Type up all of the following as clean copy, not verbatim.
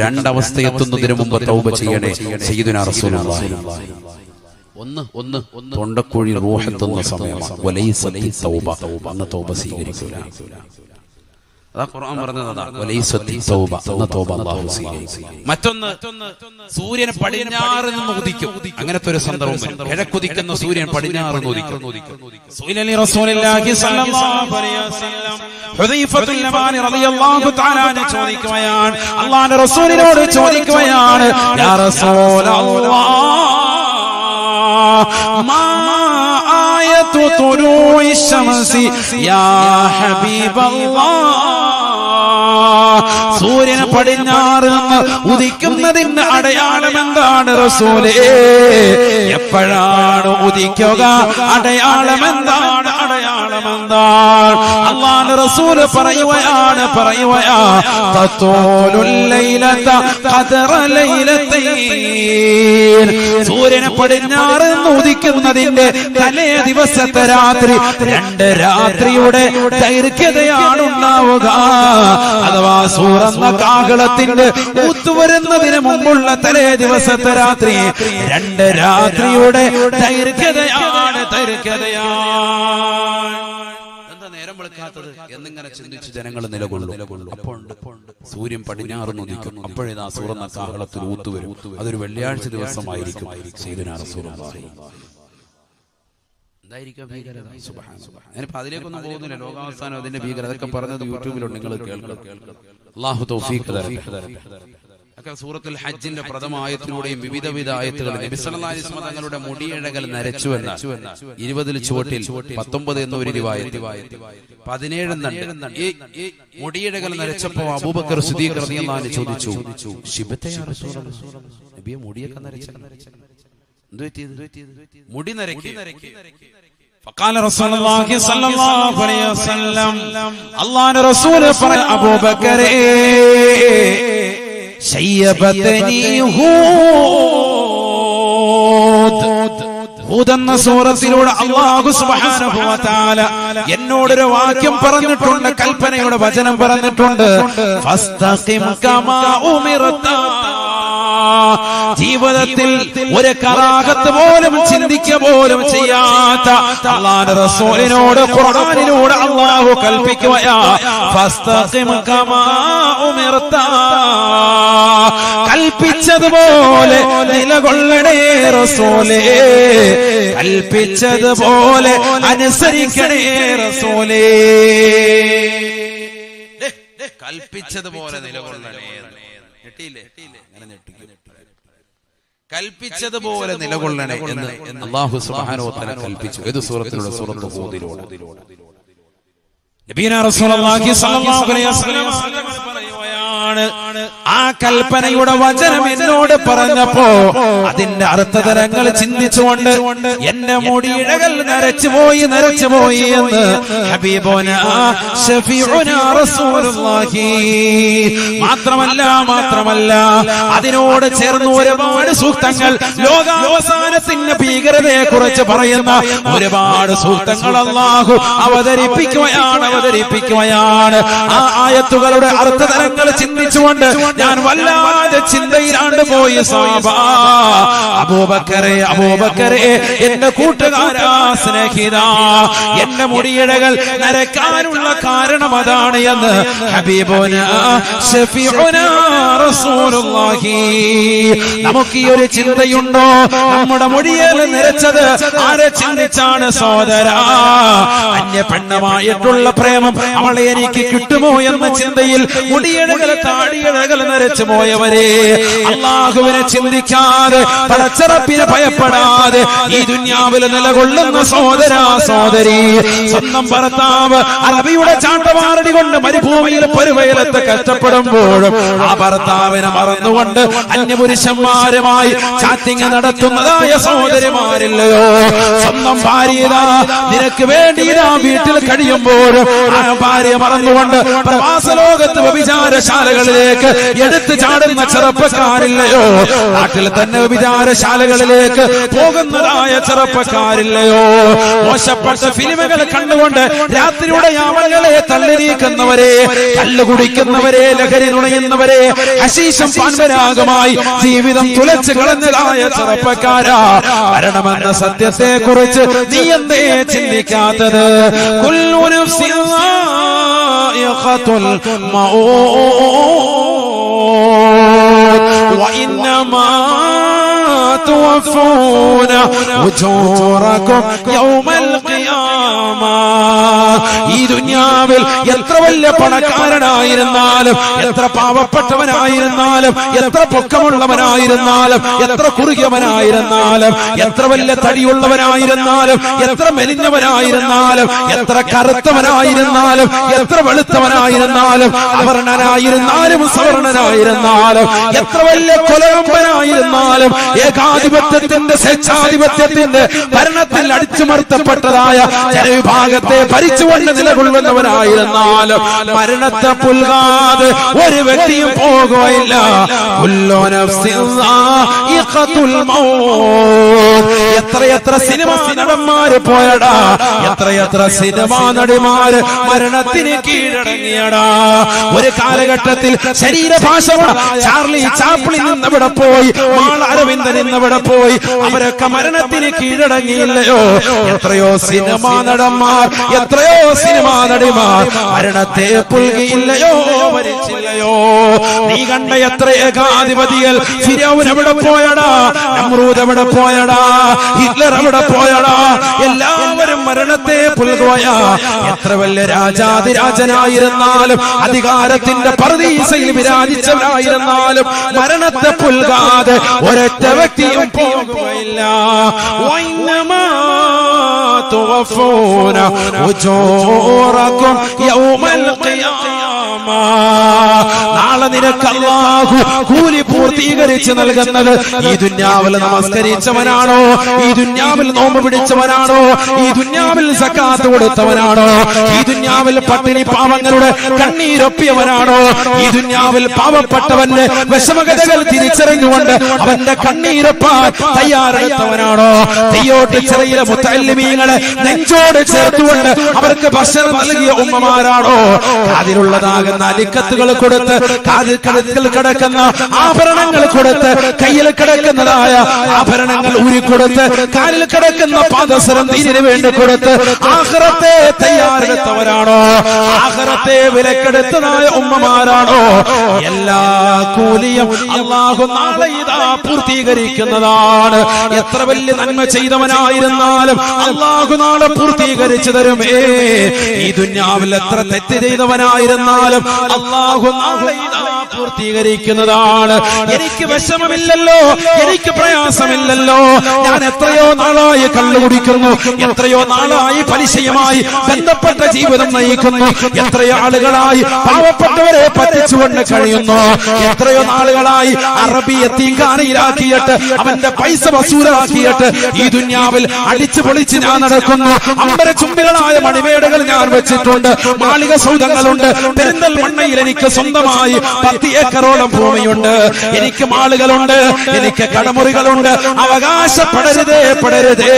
രണ്ടവസ്ഥ എത്തുന്നതിന് മുമ്പ് തൗബ ചെയ്യണേ. സയ്യിദുനാ റസൂലുള്ളാഹി ഒന്ന് തൊണ്ടക്കുഴി റൂഹെത്തുന്ന സമയമാണ്. വലൈസത്തി തൗബ, അന്ന് തൗബ സ്വീകരിക്കൂല. അതാ ഖുർആൻ പറഞ്ഞതാ, വലൈസത്തി തൗബ, അന്ന് തൗബ അല്ലാഹു സ്വീകരിക്കും. മറ്റൊന്ന് സൂര്യൻ പടിഞ്ഞാറ് നിന്ന് ഉദിക്കും. അങ്ങനത്തെ ഒരു സന്ദർഭം വരും. കിഴക്കുദിക്കുന്ന സൂര്യൻ പടിഞ്ഞാറ് നിന്ന് ഉദിക്കും. സുഇലലി റസൂലുള്ളാഹി സ്വല്ലല്ലാഹു അലൈഹി വസല്ലം ഹുദൈഫത്തുൽ യമാനി റളിയല്ലാഹു തആല അൻഹു ചോദിക്കുകയാണ്, അല്ലാഹുവിന്റെ റസൂലിനോട് ചോദിക്കുകയാണ്, യാ റസൂലല്ലാഹ് മാ ആയതു തുലൂഇ ശംസി യാ ഹബീബല്ലാഹ്, സൂര്യൻ പടിഞ്ഞാറ് നിന്ന് ഉദിക്കുന്നതിന്റെ അടയാളം എന്താണ് റസൂലേ? എപ്പോഴാണ് ഉദിക്കുക? അടയാളം എന്താണ്? അടയാളം എന്താണ്? അല്ലാഹുവിന്റെ റസൂൽ പറയുകയാണ് തതൂലുൽ ലൈലത ഖദറ ലൈലതൈൻ, സൂര്യൻ പടിഞ്ഞാറ് നിന്ന് ഉദിക്കുന്നതിന്റെ തലേ ദിവസത്തെ രാത്രി 2 രാത്രിയുടെ ദൈർഘ്യതയാണ് ഉണ്ടാവുക. അഥവാ സൂറന്ന കാഹളത്തിന്റെ ഊത്തുവരുന്നതിന് മുമ്പുള്ള തലേ ദിവസത്തെ രാത്രി 2 രാത്രിയുടെ ദൈർഘ്യതയാണ്. എന്താ നേരം വെളുക്കാത്തത് എന്നിങ്ങനെ ചിന്തിച്ച് ജനങ്ങൾ നിലകൊള്ളും. അപ്പോൾ സൂര്യൻ പടിഞ്ഞാറ് ഉദിക്കും. അപ്പോഴേതാ സൂറന്ന കാഹളത്തിൽ ഊത്തുവരും. അതൊരു വെള്ളിയാഴ്ച ദിവസമായിരിക്കും. സയ്യിദുനാ റസൂലുള്ളാഹി ഞാനിപ്പോ അതിലേക്കൊന്നും പോകുന്നില്ല. ലോകാവസാനം അതിന്റെ ഭീകരത അതൊക്കെ പറഞ്ഞത് യൂട്യൂബിലുണ്ട്, നിങ്ങൾ കേൾക്കണം. അല്ലാഹു തൗഫീഖ് തരട്ടെ. സൂറത്തുൽ ഹജ്ജിന്റെ പ്രഥമ ആയത്തിലൂടെയും വിവിധ ആയത്തുകൾ നബി സല്ലല്ലാഹു അലൈഹി വസല്ലം തങ്ങളുടെ മുടിയിഴകൾ നരച്ചു എന്ന 20 ചുവട്ടിൽ 19 എന്നൊരു റിവായത്ത്, 17 എന്നുണ്ട്. ഈ മുടിയിഴകൾ നരച്ചപ്പോ അബൂബക്കർ സിദ്ദീഖ് റളിയല്ലാഹു അൻഹു ചോദിച്ചു, ശിബത്തെ യാ റസൂലല്ലാഹ്, നബിയെ മുടിയൊക്കെ നരച്ച മുടി നരക്കി. فقال رسول الله صلى الله عليه وسلم, അല്ലാഹുവിന്റെ റസൂൽ പറഞ്ഞു, അബൂബക്കർ ശയ്യബതനി ഹൂദ് എന്ന സൂറത്തിലൂടെ അല്ലാഹു സുബ്ഹാനഹു വ തആല എന്നോടൊരു വാക്യം പറഞ്ഞിട്ടുണ്ട്, കൽപ്പനയുടെ വചനം പറഞ്ഞിട്ടുണ്ട്, ഫസ്തഖിം കമാ ഉമിർത. ജീവിതത്തിൽ ഒരു കറാഹത്ത് പോലും ചിന്തിക്കുക പോലും ചെയ്യാത്ത അല്ലാഹുവിന്റെ റസൂലിനോട് ഖുർആനിലൂടെ അല്ലാഹു കൽപ്പിക്കുകയാ, ഫസ്തഖിം കമാ ഉമിർത, കൽപ്പിച്ചതുപോലെ നിലകൊള്ളണേ റസൂലേ, കൽപ്പിച്ചതുപോലെ അനുസരിക്കണേ റസൂലേ, കൽപ്പിച്ചതുപോലെ നിലകൊള്ളണേ. കൽപ്പിച്ചതുപോലെ നിലകൊള്ളണേ എന്ന് അല്ലാഹു സുബ്ഹാനഹു വ തആല കൽപ്പിച്ചു. ഏത് സൂറത്തിലൂടെ? സൂറത്തുൽ ഹൂദിലൂടെ. നബിയനാ റസൂലുള്ളാഹി സ്വല്ലല്ലാഹു അലൈഹി വസല്ലം പറയുകയാണ്, ആ കൽപ്പനയുടെ വചനം എന്നോട് പറഞ്ഞപ്പോ അതിന്റെ അർത്ഥതരങ്ങൾ ചിന്തിച്ചുകൊണ്ട് എന്റെ മുടിയിഴകൾ നരച്ചുപോയി എന്ന് ഹബീബുനാ ശഫീഉനാ റസൂലുള്ളാഹി. മാത്രമല്ല അതിനോട് ചേർന്ന് ഒരുപാട് സൂക്തങ്ങൾ, ലോകാവസാനത്തിന്റെ ഭീകരതയെ കുറിച്ച് പറയുന്ന ഒരുപാട് സൂക്തങ്ങൾ അല്ലാഹു അവതരിപ്പിക്കുകയാണ്. ആ ആയത്തുകളുടെ അർത്ഥതരങ്ങൾ ചിന്തിച്ചുകൊണ്ട് ഞാൻ വല്ലാതെ ചിന്തയിലാണ്ട് പോയി. അബൂബക്കറെ എന്റെ കൂട്ടുകാരാ, സ്നേഹിതാ, എന്റെ മുടിയിഴകൾ നരക്കാനുള്ള കാരണം അതാണ് എന്ന് ഹബീബുനാ ശഫീഉനാ റസൂലുള്ളാഹി. നമുക്ക് ഈ ഒരു ചിന്തയുണ്ടോ? നമ്മുടെ മുടിയിഴകൾ നിരച്ചത് ആരെ ചിന്തിച്ചാണ് സഹോദരാ? അന്യ പെണ്ണമായിട്ടുള്ള പ്രേമം അവളെ എനിക്ക് കിട്ടുമോ എന്ന ചിന്തയിൽ മുടിയിഴകൾ താടിയിഴകൾ നരച്ചു പോയവരെ, അല്ലാഹുവിനെ ചിന്തിക്കാതെ പടച്ചറപ്പിനെ ഭയപ്പെടാതെ ഈ ദുനിയാവിൽ നിലകൊള്ളുന്ന സഹോദരാ, സഹോദരി, സ്വന്തം ഭർത്താവ് അറബിയുടെ ചാട്ടവാറടി കൊണ്ട് മരുഭൂമിയിൽ പരുവയലത്ത് കഷ്ടപ്പെടുമ്പോഴും ആ ഭർത്താവിനെ മറന്നുകൊണ്ട് പറഞ്ഞുകൊണ്ട് അന്യപുരുഷന്മാരുമായി ചാറ്റിംഗ് നടത്തുന്നതായ സഹോദരിമാരില്ലയോ? സ്വന്തം ഭാര്യ നിനക്ക് വേണ്ടി വീട്ടിൽ കഴിയുമ്പോൾ ആ ഭാര്യ മറന്നുകൊണ്ട് പ്രവാസ ലോകത്ത് വ്യഭിചാരശാലകളിലേക്ക് എടുത്തു ചാടുന്ന ചെറുപ്പക്കാരില്ലയോ? നാട്ടിൽ തന്നെ വ്യഭിചാരശാലകളിലേക്ക് പോകുന്നതായ ചെറുപ്പക്കാരില്ലയോ? മോശപ്പെട്ട ഫിലിമുകൾ കണ്ടുകൊണ്ട് രാത്രിയുടെ യാമങ്ങളെ തള്ളി നീക്കുന്നവരെ, കള്ളു കുടിക്കുന്നവരെ, ലഹരി നുണയുന്നവരെ, ഹശീശം പാൻപരാഗമായി ജീവിതം തുലച്ചു കളഞ്ഞതായ ചെറുപ്പക്കാരാ, മരണമെന്ന സത്യത്തെ കുറിച്ച് നീ എന്തേ ചിന്തിക്കാത്തത്? കുല്ലു നഫ്സിൻ ളായിഖത്തുൽ മൗത് വഇന്നമാ തുവഫൂന ഉജൂറകും യൗമൽ ഖിയാമ. ഈ ദുനിയാവിൽ എത്ര വലിയ പണക്കാരനായിരുന്നാലും, എത്ര പാവപ്പെട്ടവനായിരുന്നാലും, എത്ര പൊക്കമുള്ളവനായിരുന്നാലും, എത്ര കുറുകിയവനായിരുന്നാലും, എത്ര വലിയ തടിയുള്ളവനായിരുന്നാലും, എത്ര മെലിഞ്ഞവനായിരുന്നാലും, എത്ര കറുത്തവനായിരുന്നാലും, എത്ര വെളുത്തവനായിരുന്നാലും, അവർണനായിരുന്നാലും സവർണനായിരുന്നാലും, എത്ര വലിയ കൊലകമ്പനായിരുന്നാലും, ഏകാധിപത്യത്തിന്റെ സ്വേച്ഛാധിപത്യത്തിന്റെ ഭരണത്തിൽ അടിച്ചുമർത്തപ്പെട്ടതായ ജനവിഭാഗത്തെ ഭരിച്ചുകൊണ്ട് നിലകൊള്ളുന്നവനായിരുന്നാലും മരണത്തെ പുൽകാതെ ഒരു വ്യക്തിയും പോകുകയില്ല. എത്രയെത്ര സിനിമാ നടന്മാര് പോയടാ, എത്രയെത്ര സിനിമാ നടിമാര് മരണത്തിന് കീഴടങ്ങിയടാ. ഒരു കാലഘട്ടത്തിൽ ശരീരഭാഷ ചാർലി ചാപ്ലിൻ നിന്നവിടെ പോയി, മാൾ അരവിന്ദൻ ഇന്നവിടെ പോയി, അവരൊക്കെ മരണത്തിന് കീഴടങ്ങിയില്ലയോ? എത്രയോ സിനിമാ നടന്മാർ, എത്രയോ സിനിമാ നടിമാർ മരണത്തെ പുൽകിയില്ലയോ, മരിച്ചില്ലയോ? നീ കണ്ട എത്ര ഏകാധിപതികൾ, ഫിറഔൻ എവിടെ പോയടാ, നമ്രൂദ് എവിടെ പോയടാ, ഹിറ്റ്ലർ എവിടെ പോയടാ? എല്ലാവരും മരണത്തെ പുൽകുകയാ. എത്ര വലിയ രാജാതിരാജനായിരുന്നാലും, അധികാരത്തിന്റെ പർദീസയിൽ വിരാജിച്ചവനായിരുന്നാലും മരണത്തെ പുൽകാതെ ഒരൊറ്റ വ്യക്തിയും പോകുകയില്ല. തുവഫൂന ഉജൂറകും യൗമൽ ഖിയാമ. നാളെ നിനക്ക് അല്ലാഹു കൂലി പൂർത്തീകരിച്ച് നൽകുന്നത് ഈ ദുനിയാവിൽ നമസ്കരിച്ചവനാണോ, ഈ ദുനിയാവിൽ നോമ്പ് പിടിച്ചവനാണോ, ഈ ദുനിയാവിൽ സക്കാത്ത് കൊടുത്തവനാണോ, ഈ ദുനിയാവിൽ പട്ടിണി പാവങ്ങളുടെ കണ്ണീരൊപ്പിയവനാണോ, ഈ ദുനിയാവിൽ പാവപ്പെട്ടവന്റെ വിഷമകഥകൾ തിരിച്ചറിഞ്ഞുകൊണ്ട് അവന്റെ കണ്ണീരൊപ്പാൻ തയ്യാറെടുത്തവനാണോ, തെയ്യോട്ട് ചെറിയ മുത്തല്ലിമീങ്ങളെ നെഞ്ചോട് ചേർത്തുകൊണ്ട് അവർക്ക് ഭക്ഷണം നൽകിയ ഉമ്മമാരാണോ, അതിലുള്ളതാകുന്ന അലിക്കത്തുകൾ കൊടുത്ത്, കാതിൽ കിടക്കുന്ന ആഭരണങ്ങൾ കൊടുത്ത്, കയ്യിൽ കിടക്കുന്നതായ ആഭരണങ്ങൾ ഊരിക്കൊടുത്ത്, കാലിൽ കിടക്കുന്ന പാദസരം ദീനിന് വേണ്ടി കൊടുത്ത് ആഖിറത്തെ തയ്യാറെടുത്തവരാണോ, ആഖിറത്തെ വിലക്കെടുത്തതായ ഉമ്മമാരാണോ? എല്ലാ കൂലിയും അല്ലാഹു നാളെ ഇതാ പൂർത്തീകരിക്കുന്നതാണ്. എത്ര വലിയ നന്മ ചെയ്തവനായിരുന്നാലും അല്ലാഹു നാളെ പൂർത്തീകരിച്ചു തരുമേ. ഈ ദുനിയാവിൽ എത്ര തെറ്റ് ചെയ്തവനായിരുന്നാലും അല്ലാഹു നാളെ ഇതാ പൂർത്തീകരിക്കുന്നതാണ്. എനിക്ക് വിഷമമില്ലല്ലോ, എനിക്ക് പ്രയാസമില്ലല്ലോ, ഞാൻ എത്രയോ നാളായി കള്ളുകുടിക്കുന്നു, എത്രയോ നാളായി പലിശയുമായി ബന്ധപ്പെട്ട ജീവിതം നയിക്കുന്നു, എത്രയോ ആളുകളായി പാവപ്പെട്ടവരെ പറ്റിച്ചുകൊണ്ട് കഴിയുന്നു, എത്രയോ നാളുകളായി അറബി യതീംഖാനയിലാക്കിയിട്ട് അവന്റെ പൈസ വസൂലാക്കിയിട്ട് ഈ ദുനിയാവിൽ അടിച്ചു പൊളിച്ച് ഞാൻ നടക്കുന്നു. അമ്പര ചുംബികളായ മണിമേടകൾ ഞാൻ വെച്ചിട്ടുണ്ട്, മാളിക സൗധങ്ങളുണ്ട്, പെരിന്തൽമണ്ണയിൽ എനിക്ക് സ്വന്തമായി 10 ഏക്കറോളം ഭൂമിയുണ്ട്, എനിക്ക് മാളുകളുണ്ട്, എനിക്ക് കടമുറികളുണ്ട്. അവകാശപ്പെടരുതേ, പെടരുതേ.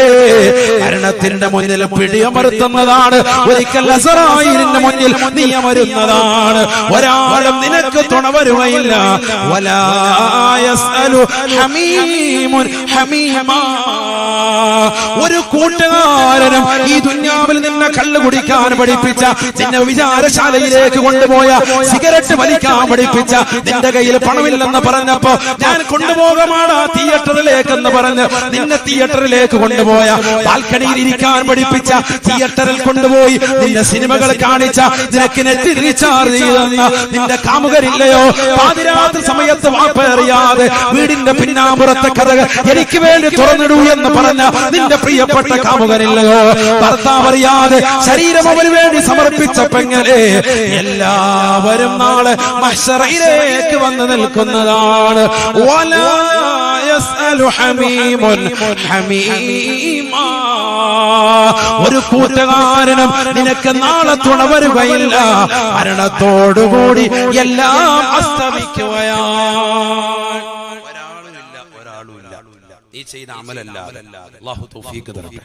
മരണത്തിന്റെ മുന്നിൽ പിടിയമറുത്തുന്നതാണ്, ഒരിക്കൽ അസറായിലിന്റെ മുന്നിൽ നീ അമരുന്നതാണ്. ഒരാളും നിനക്ക് തുണ വരുകയില്ല. വലാ യസ്അലു ഹമീമുൻ ഹമീമാ. ഒരു കൂട്ടുകാരനും ഈ ദുനിയാവിൽ നിന്നെ കള്ളു കുടിക്കാൻ പഠിപ്പിച്ച, നിന്നെ വിചാരശാലയിലേക്ക് കൊണ്ടുപോയ, സിഗരറ്റ് വലിക്കാൻ പഠിപ്പിച്ച, നിന്റെ കയ്യിൽ പണമില്ലെന്ന് പറഞ്ഞപ്പോ ഞാൻ കൊണ്ടുപോകമാണ് തിയേറ്ററിലേക്ക് എന്ന് പറഞ്ഞ് നിന്നെ തിയേറ്ററിലേക്ക് കൊണ്ടുപോയ, ബാൽക്കണിയിൽ ഇരിക്കാൻ പഠിപ്പിച്ച, തിയേറ്ററിൽ കൊണ്ടുപോയി നിന്റെ സിനിമകൾ കാണിച്ച, നിനക്ക് നെറ്റ് റീചാർജ് ചെയ്തെന്ന നിന്റെ കാമുകരില്ലയോ? പാതിരാത്രി സമയത്ത് വാപ്പയറിയാതെ വീടിന്റെ പിന്നാമ്പുറത്തെ കഥകൾ എനിക്ക് വേണ്ടി തുറന്നിടൂ എന്ന് എന്ന് പറഞ്ഞ നിന്റെ പ്രിയപ്പെട്ട കാമുകനില്ലയോ? ഭർത്താവ് അറിയാതെ ശരീരം അവന് വേണ്ടി സമർപ്പിച്ച പെങ്ങളെ, എല്ലാവരും നാളെ മഹ്ശറയിലേക്ക് വന്ന് നിൽക്കുന്നതാണ്. വലാ യസ്അലു ഹമീമുൻ ഹമീമാ, ഒരു കൂട്ടുകാരനും നിനക്ക് നാളെ തുണ വരുകയില്ല. മരണത്തോടുകൂടി എല്ലാം അസ്തമിക്കുകയാണ്. ഒരാളുമില്ല നീ ചെയ്ത അമലല്ലാതെ. അല്ലാഹു തൗഫീഖ് തരട്ടെ.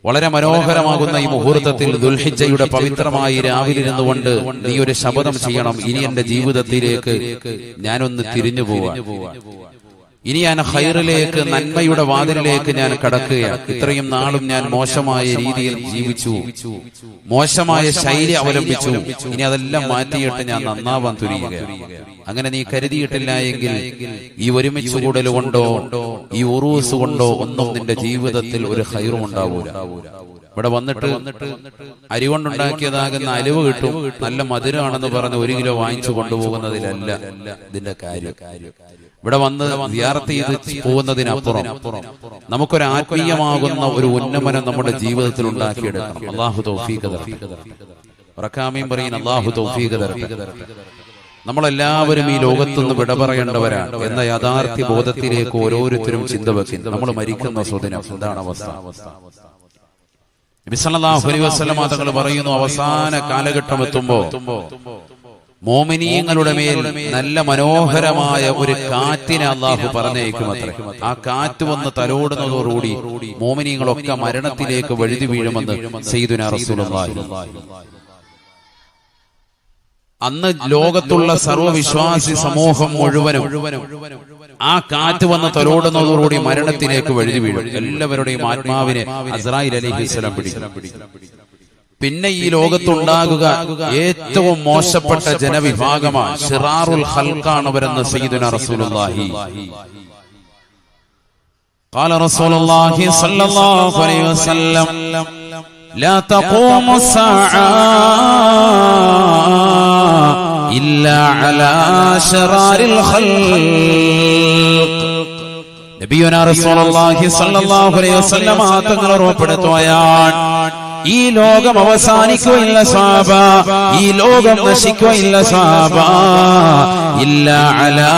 വളരെ മനോഹരമാകുന്ന ഈ മുഹൂർത്തത്തിൽ ദുൽഹിജ്ജയുടെ പവിത്രമായി രാവിലെ ഇരുന്നുകൊണ്ട് നീ ഒരു ശപഥം ചെയ്യണം. ഇനി എന്റെ ജീവിതത്തിലേക്ക് ഞാനൊന്ന് തിരിഞ്ഞു പോവാൻ, ഇനി ഞാൻ ഖൈറിലേക്ക്, നന്മയുടെ വാതിലിലേക്ക് ഞാൻ കടക്കുകയാണ്. ഇത്രയും നാളും ഞാൻ മോശമായ രീതിയിൽ ജീവിച്ചു, മോശമായ ശൈലി അവലംബിച്ചു. ഇനി അതെല്ലാം മാറ്റിയിട്ട് ഞാൻ നന്നാവാൻ തുനിയുകയാണ്. അങ്ങനെ നീ കരുതിയിട്ടില്ല എങ്കിൽ ഈ ഒരുമിച്ച് കൂടൽ കൊണ്ടോ ഈ ഉറൂസ് കൊണ്ടോ ഒന്നും നിന്റെ ജീവിതത്തിൽ ഒരു ഖൈറും ഉണ്ടാവൂല. ഇവിടെ വന്നിട്ട് അരി കൊണ്ടുണ്ടാക്കിയതാകുന്ന അലുവ കിട്ടും, നല്ല മധുരമാണെന്ന് പറഞ്ഞ് 1 കിലോ വാങ്ങിച്ചു കൊണ്ടുപോകുന്നതിലല്ല ഇതിന്റെ കാര്യം. ഇവിടെ വന്ന് സിയാറത്ത് ചെയ്ത് പോകുന്നതിനപ്പുറം നമുക്കൊരു ആത്മീയമാകുന്ന ഒരു ഉന്നമനം നമ്മുടെ ജീവിതത്തിൽ ഉണ്ടാക്കിയെടുക്കണം. അല്ലാഹു തൗഫീഖ് തരട്ടെ. റക്കാമീൻ പറയുന്ന അല്ലാഹു തൗഫീഖ് തരട്ടെ. നമ്മളെല്ലാവരും ഈ ലോകത്തുനിന്ന് വിട പറയേണ്ടവരാണ് എന്ന യാഥാർത്ഥ്യ ബോധത്തിലേക്ക് ഓരോരുത്തരും ചിന്ത വെക്കും. നമ്മൾ മരിക്കുന്ന സുദിനം എന്താണ് അവസ്ഥ? നബി സല്ലല്ലാഹു അലൈഹി വസല്ലം തങ്ങൾ പറയുന്നു, അവസാന കാലഘട്ടം എത്തുമ്പോൾ മോമിനീങ്ങളുടെ മേൽ നല്ല മനോഹരമായ ഒരു കാറ്റിനെ അള്ളാഹു പറഞ്ഞേക്കുമത്രേ. ആ കാറ്റ് വന്ന് തലോടുന്നതോടുകൂടി മോമിനീങ്ങളൊക്കെ മരണത്തിലേക്ക് വഴുതി വീഴുമെന്ന് സയ്യിദുനാ റസൂലുള്ളാഹി. അന്ന് ലോകത്തുള്ള സർവ്വവിശ്വാസി സമൂഹം മുഴുവനും ആ കാറ്റ് വന്ന് തലോടുന്നതോടുകൂടി മരണത്തിലേക്ക് വഴുതി വീഴും. എല്ലാവരുടെയും ആത്മാവിനെ അസ്രായിൽ അലൈഹിസ്സലാം പിടിക്കും. പിന്നെ ഈ ലോകത്തുണ്ടാകുക ഏറ്റവും മോശപ്പെട്ട ജനവിഭാഗമാണ്, ശിറാറുൽ ഖൽഖാണ് അവരെന്ന് സയ്യിദുനാ റസൂലുള്ളാഹി. ഖാല റസൂലുള്ളാഹി സ്വല്ലല്ലാഹു അലൈഹി വസല്ലം ലാ തഖൂമു الساعة ഇല്ലാ അലാ ശിറാറിൽ ഖൽഖ്. നബിയുനാ റസൂലുള്ളാഹി സ്വല്ലല്ലാഹു അലൈഹി വസല്ലം തങ്ങൾ ഉറപ്പെടുത്തുകയാണ്, ഈ ലോകം അവസാനിക്കുകയില്ല സ്വഹാബ, ഈ ലോകം നശിക്കുകയില്ല സ്വഹാബ, ഇല്ലാ അലാ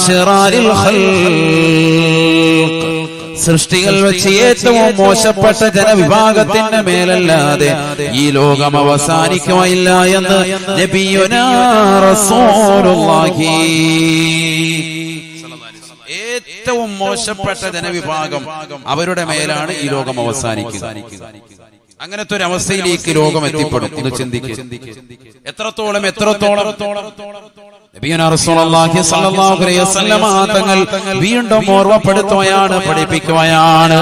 ശിറാറിൽ ഖൽഖ്. സൃഷ്ടികൾ വെച്ച് ഏറ്റവും മോശപ്പെട്ട ജനവിഭാഗത്തിന്റെ മേലല്ലാതെ ഈ ലോകം അവസാനിക്കുകയില്ല എന്ന് നബിയുനാ റസൂലുള്ളാഹി. ഏറ്റവും മോശപ്പെട്ട ജനവിഭാഗം അവരുടെ മേലാണ് ഈ ലോകം അവസാനിക്കുക. അങ്ങനത്തെ ഒരു അവസ്ഥയിലേക്ക് ലോകം എത്തിപ്പെടും. ഒന്ന് ചിന്തിക്കുക, എത്രത്തോളം നബിയുനാ റസൂലുള്ളാഹി സ്വല്ലല്ലാഹു അലൈഹി വസല്ലം തങ്ങൾ വീണ്ടും ഓർമ്മപ്പെടുത്തുകയാണ്, പഠിപ്പിക്കുകയാണ്.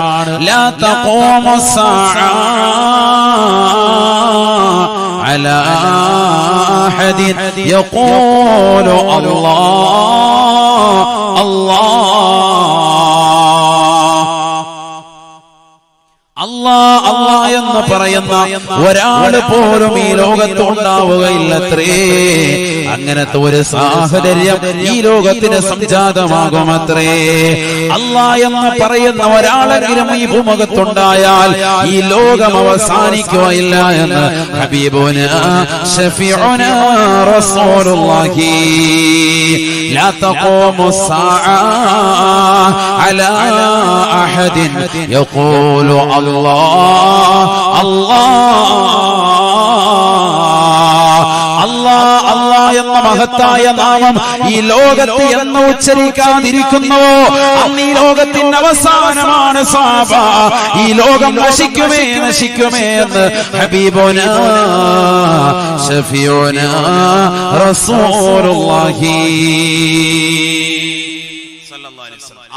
ലാ തഖൂമു الساعة على أحد يقول الله الله അല്ലാഹ് അല്ലാഹ് എന്ന് പറയുന്ന ഒരാള് പോലും ഈ ലോകത്ത് ഉണ്ടാവുകയില്ലത്രേ. അങ്ങനത്തെ ഒരു സാഹചര്യം ഈ ലോകത്തിന് സംജാതമാകുമത്രേ. അല്ലാഹ് എന്ന് പറയുന്ന ഒരാളെങ്കിലും ഈ ഭൂമുഖത്തുണ്ടായാൽ ഈ ലോകം അവസാനിക്കുകയില്ല എന്ന് ഹബീബുനാ ശഫീഉനാ റസൂലുള്ളാഹി. ലാ തഖൂമു الساعة على أحد يقول الله الله എന്ന മഹത്തായ നാമം ഈ ലോകത്ത് എന്ന് ഉച്ചരിക്കാതിരിക്കുന്നുവോ അന്ന് ഈ ലോകത്തിന്റെ അവസാനമാണ് സ്വഹാബ. ഈ ലോകം നശിക്കുമേ എന്ന് ഹബീബുനാ ശഫീഉനാ റസൂലുള്ളാഹി.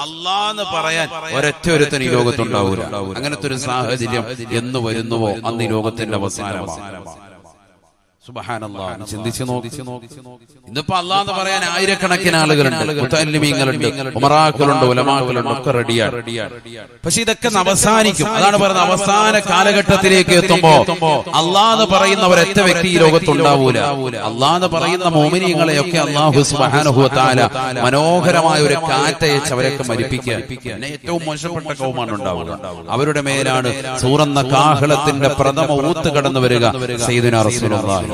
അല്ലാന്ന് പറയാൻ ഒരൊറ്റ ഒരുത്തൻ ഈ ലോകത്തുണ്ടാവൂല. അങ്ങനത്തെ ഒരു സാഹചര്യം എന്ന് വരുന്നുവോ അന്ന് ഈ ലോകത്തിന്റെ അവസാനമാണ്. സുബ്ഹാനല്ലാഹ്, ചിന്തിച്ചു നോക്കി. ഇന്നിപ്പോ അല്ലാഹ് എന്ന് പറയാൻ ആയിരക്കണക്കിന് ആളുകളുണ്ട്, മുതല്ലിമീങ്ങളുണ്ട്, ഉമറാക്കളുണ്ട്, ഉലമാക്കളുണ്ട്, ഒക്കെ റെഡിയാണ്. പക്ഷെ ഇതൊക്കെ അവസാനിക്കും. അതാണ് പറയുന്നത്, അവസാന കാലഘട്ടത്തിലേക്ക് എത്തുമ്പോ അല്ലാഹ് എന്ന് പറയുന്ന ഒരൊറ്റ വ്യക്തി ഈ ലോകത്തുണ്ടാവൂല. അല്ലാഹ് എന്ന് പറയുന്ന മുഅ്മിനീങ്ങളെയൊക്കെ അല്ലാഹു സുബ്ഹാനഹു വ തആല മനോഹരമായ ഒരു കാറ്റയച്ച് അവരൊക്കെ മരിപ്പിക്കുക. പിന്നെ ഏറ്റവും മോശപ്പെട്ട കൗമാണ് ഉണ്ടാവുക. അവരുടെ മേലാണ് സൂറന്ന കാഹളത്തിന്റെ പ്രഥമ ഊത്ത് കടന്നു വരിക. സയ്യിദുനാ റസൂലുള്ളാഹി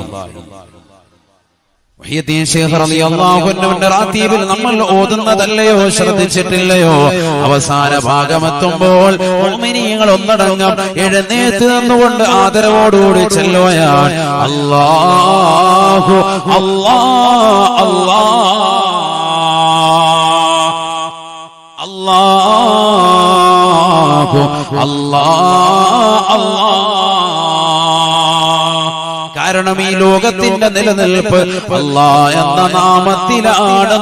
വഹിയദ്ദീൻ ശൈഖ് റളിയല്ലാഹു അൻഹുവിന്റെ റാത്തീബിൽ നമ്മൾ ഓതുന്നതല്ലയോ, ശ്രദ്ധിച്ചിട്ടില്ലയോ? അവസാന ഭാഗമെത്തുമ്പോൾ മുഅ്മിനീങ്ങൾ ഒന്നടങ്കം എഴുന്നേറ്റ് നിന്നുകൊണ്ട് ആദരവോടുകൂടി ചെല്ലുകയാണ്, അല്ലാഹു അല്ലാഹ് അല്ലാഹു അല്ലാഹ് അല്ലാഹ്. കാരണം ഈ ലോകത്തിന്റെ നിലനിൽപ്പ് അല്ലാഹ് എന്ന നാമത്തിലാണ്.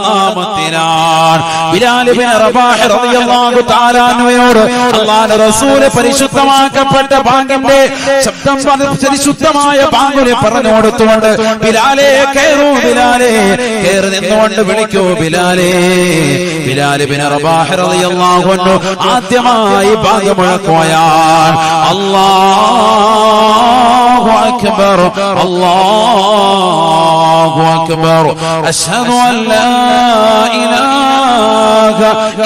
ബിലാൽ ഇബ്നു റബാഹ് റളിയല്ലാഹു തആല അൻഹുയോട് അല്ലാഹുവിന്റെ റസൂൽ പരിശുദ്ധമാക്കപ്പെട്ട ബാങ്കിന്റെ ശബ്ദം പരിശുദ്ധമായ ബാങ്കിനെ പറഞ്ഞു കൊടുത്തുകൊണ്ട്, ബിലാലേ കയറൂ, ബിലാലേ കയറി നിന്നുകൊണ്ട് വിളിക്കൂ ബിലാലേ. ബിലാൽ ഇബ്നു റബാഹ് റളിയല്ലാഹു അൻഹു ആദ്യമായി ബാങ്ക് മുഴക്കുകയാണ്, അല്ലാഹു അക്ബർ അല്ലാഹു അക്ബർ അശ്ഹദു അൻ ലാ ഇലാഹ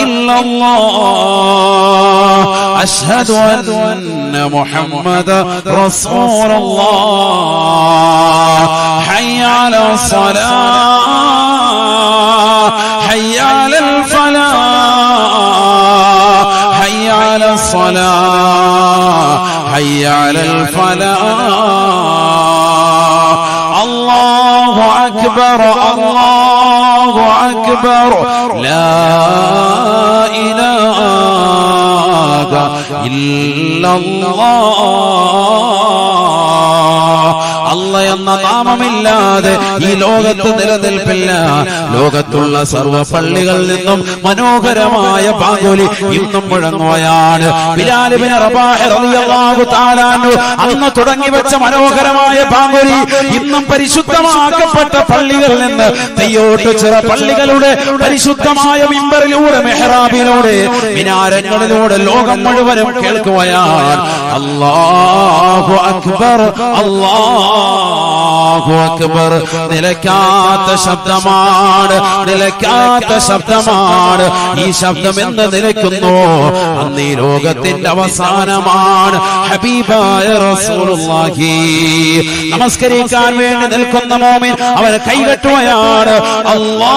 ഇല്ലല്ലാഹ് അശ്ഹദു അന്ന മുഹമ്മദ റസൂലുള്ളാഹ് ഹയ്യ അലൽ സ്വലാഹ് ഹയ്യ അലൽ ഫലാഹ് ഹയ്യ അലൽ സ്വലാഹ് ഹയ്യ അലൽ ഫലാഹ് അല്ലാഹു അക്ബർ അല്ലാഹു അക്ബർ ലാ ഇലാഹ ഇല്ലല്ലാഹ്. അല്ലാഹ് എന്ന നാമമില്ലാതെ ഈ ലോകത്ത് നിലനിൽപ്പില്ല. ലോകത്തുള്ള സർവ്വ പള്ളികളിൽ നിന്നും മനോഹരമായ ബാങ്കുലി ഇന്നും മുഴങ്ങുകയാണ്. ബിലാൽ ഇബ്നു റബാഹ് റളിയല്ലാഹു തആല അൻഹു അന്ന് തുടങ്ങി വെച്ച മനോഹരമായ ബാങ്കുലി ഇന്നും പരിശുദ്ധമാക്കപ്പെട്ട പള്ളികളിൽ നിന്ന് തെയ്യോട്ടുചിറ പള്ളികളുടെ പരിശുദ്ധമായ മിമ്പറിലൂടെ, മെഹ്റാബിലൂടെ, മിനാരങ്ങളിലൂടെ ലോകം മുഴുവനും കേൾക്കുകയാണ്, അല്ലാഹു അക്ബർ അല്ലാഹു അക്ബർ. നിലയ്ക്കാത്ത ശബ്ദമാണ്, നിലയ്ക്കാത്ത ശബ്ദമാണ്. ഈ ശബ്ദം എന്ന് നിലയ്ക്കുന്നു അന്ന് ഈ ലോകത്തിന്റെ അവസാനമാണ്. ഹബീബായ റസൂലുള്ളാഹി നമസ്കരിക്കാൻ വേണ്ടി നിൽക്കുന്ന മോമിൻ അവൻ കൈകെട്ടുകയാണ്, അല്ലാഹു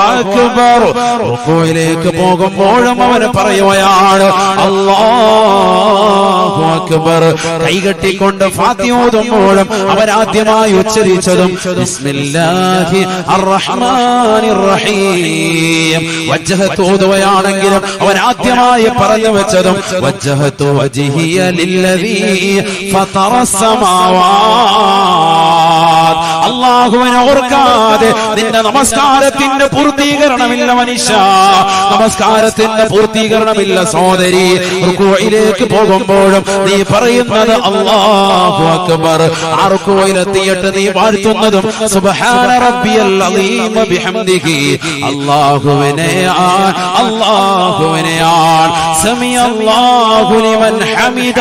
അക്ബർ. റുകൂയിലേക്ക് പോകുമ്പോഴും അവൻ പറയുകയാണ്, അല്ലാഹു അക്ബർ. കൈകെട്ടിക്കൊണ്ട് ഫാത്തിഹ ഓതുമ്പോഴും അവൻ ആദ്യമായി ഉച്ചരിച്ചതും ബിസ്മില്ലാഹി അർറഹ്മാനിർ റഹീം. വജ്ഹത്ത് ഓതുകയാണെങ്കിലും അവൻ ആദ്യമായി പറഞ്ഞു വെച്ചതും വജ്ഹതു വജ്ഹിയ ലില്ലദീ ഫതറസ് സമാവാത്. അല്ലാഹുവിനെ ഓർക്കാതെ നിന്റെ നമസ്കാരത്തിന്റെ പൂർത്തീകരണമില്ല മനുഷ്യ, നമസ്കാരത്തിന്റെ പൂർത്തീകരണമില്ല സഹോദരി. റുകൂഇലേക്ക് പോകുമ്പോഴും നീ പറയുന്നത് അല്ലാഹു അക്ബർ. ആ റുകൂഇലെത്തിയിട്ട് നീ വാഴ്ത്തുന്നതും സുബ്ഹാന റബ്ബിയൽ അലീം ബിഹംദിഹി. അല്ലാഹുവിനെയാണ് സമി അല്ലാഹു ലിമൻ ഹമിദ.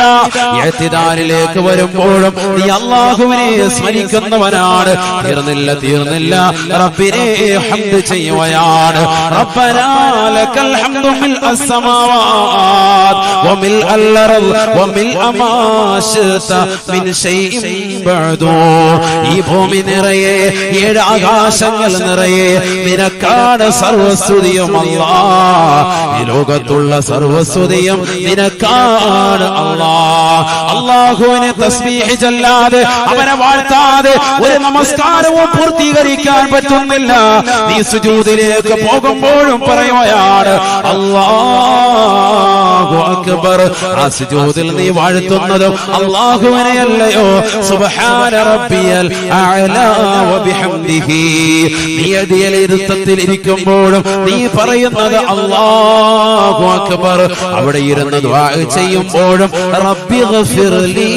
ഇഅ്തിദാലിലേക്ക് വരുമ്പോഴും നീ അല്ലാഹുവിനെ സ്മരിക്കുന്നവനാണ്. തീർന്നില്ല റബ്ബിനെ ഹംദ് ചെയ്യുകയാണ്. റബ്ബനാ ലക്കൽ ഹംദു മിൽ അസ്സമാവാത് വമിൽ അൽ-അർദ് വമിൽ മാ ശിഅത മിൻ ശൈഇൻ ബഅദു. ഈ ഭൂമി നിറയെ, ഏഴ് ആകാശങ്ങൾ നിറയെ നിനക്കാണ് സർവസ്തുതിയും അല്ലാഹ്. ഈ ലോകത്തുള്ള സർവസ്തുതിയും നിനക്കാണ് അല്ലാഹ്. അല്ലാഹുവിനെ തസ്ബീഹ് ചൊല്ലാതെ, അവനെ വാഴ്ത്താതെ ഒരു നമസ്കാരം നമസ്കാരവും പൂർത്തീകരിക്കാൻ പറ്റുന്നില്ല. നീ സുജൂദിലേക്ക് പോകുമ്പോഴും പറയുകയാണ് അല്ലാഹു അക്ബർ. ആ സുജൂദിൽ നീ വാഴ്ത്തുന്നതും അല്ലാഹുവിനെയല്ലയോ? സുബ്ഹാന റബ്ബിയൽ അഅ്ലാ വബിഹംദിഹി. നീ ഇരുത്തത്തിൽ ഇരിക്കുമ്പോഴും നീ പറയുന്നത് അല്ലാഹു അക്ബർ. അവിടെ ഇരുന്ന് ദുആ ചെയ്യുമ്പോഴും റബ്ബി ഗഫിർലി,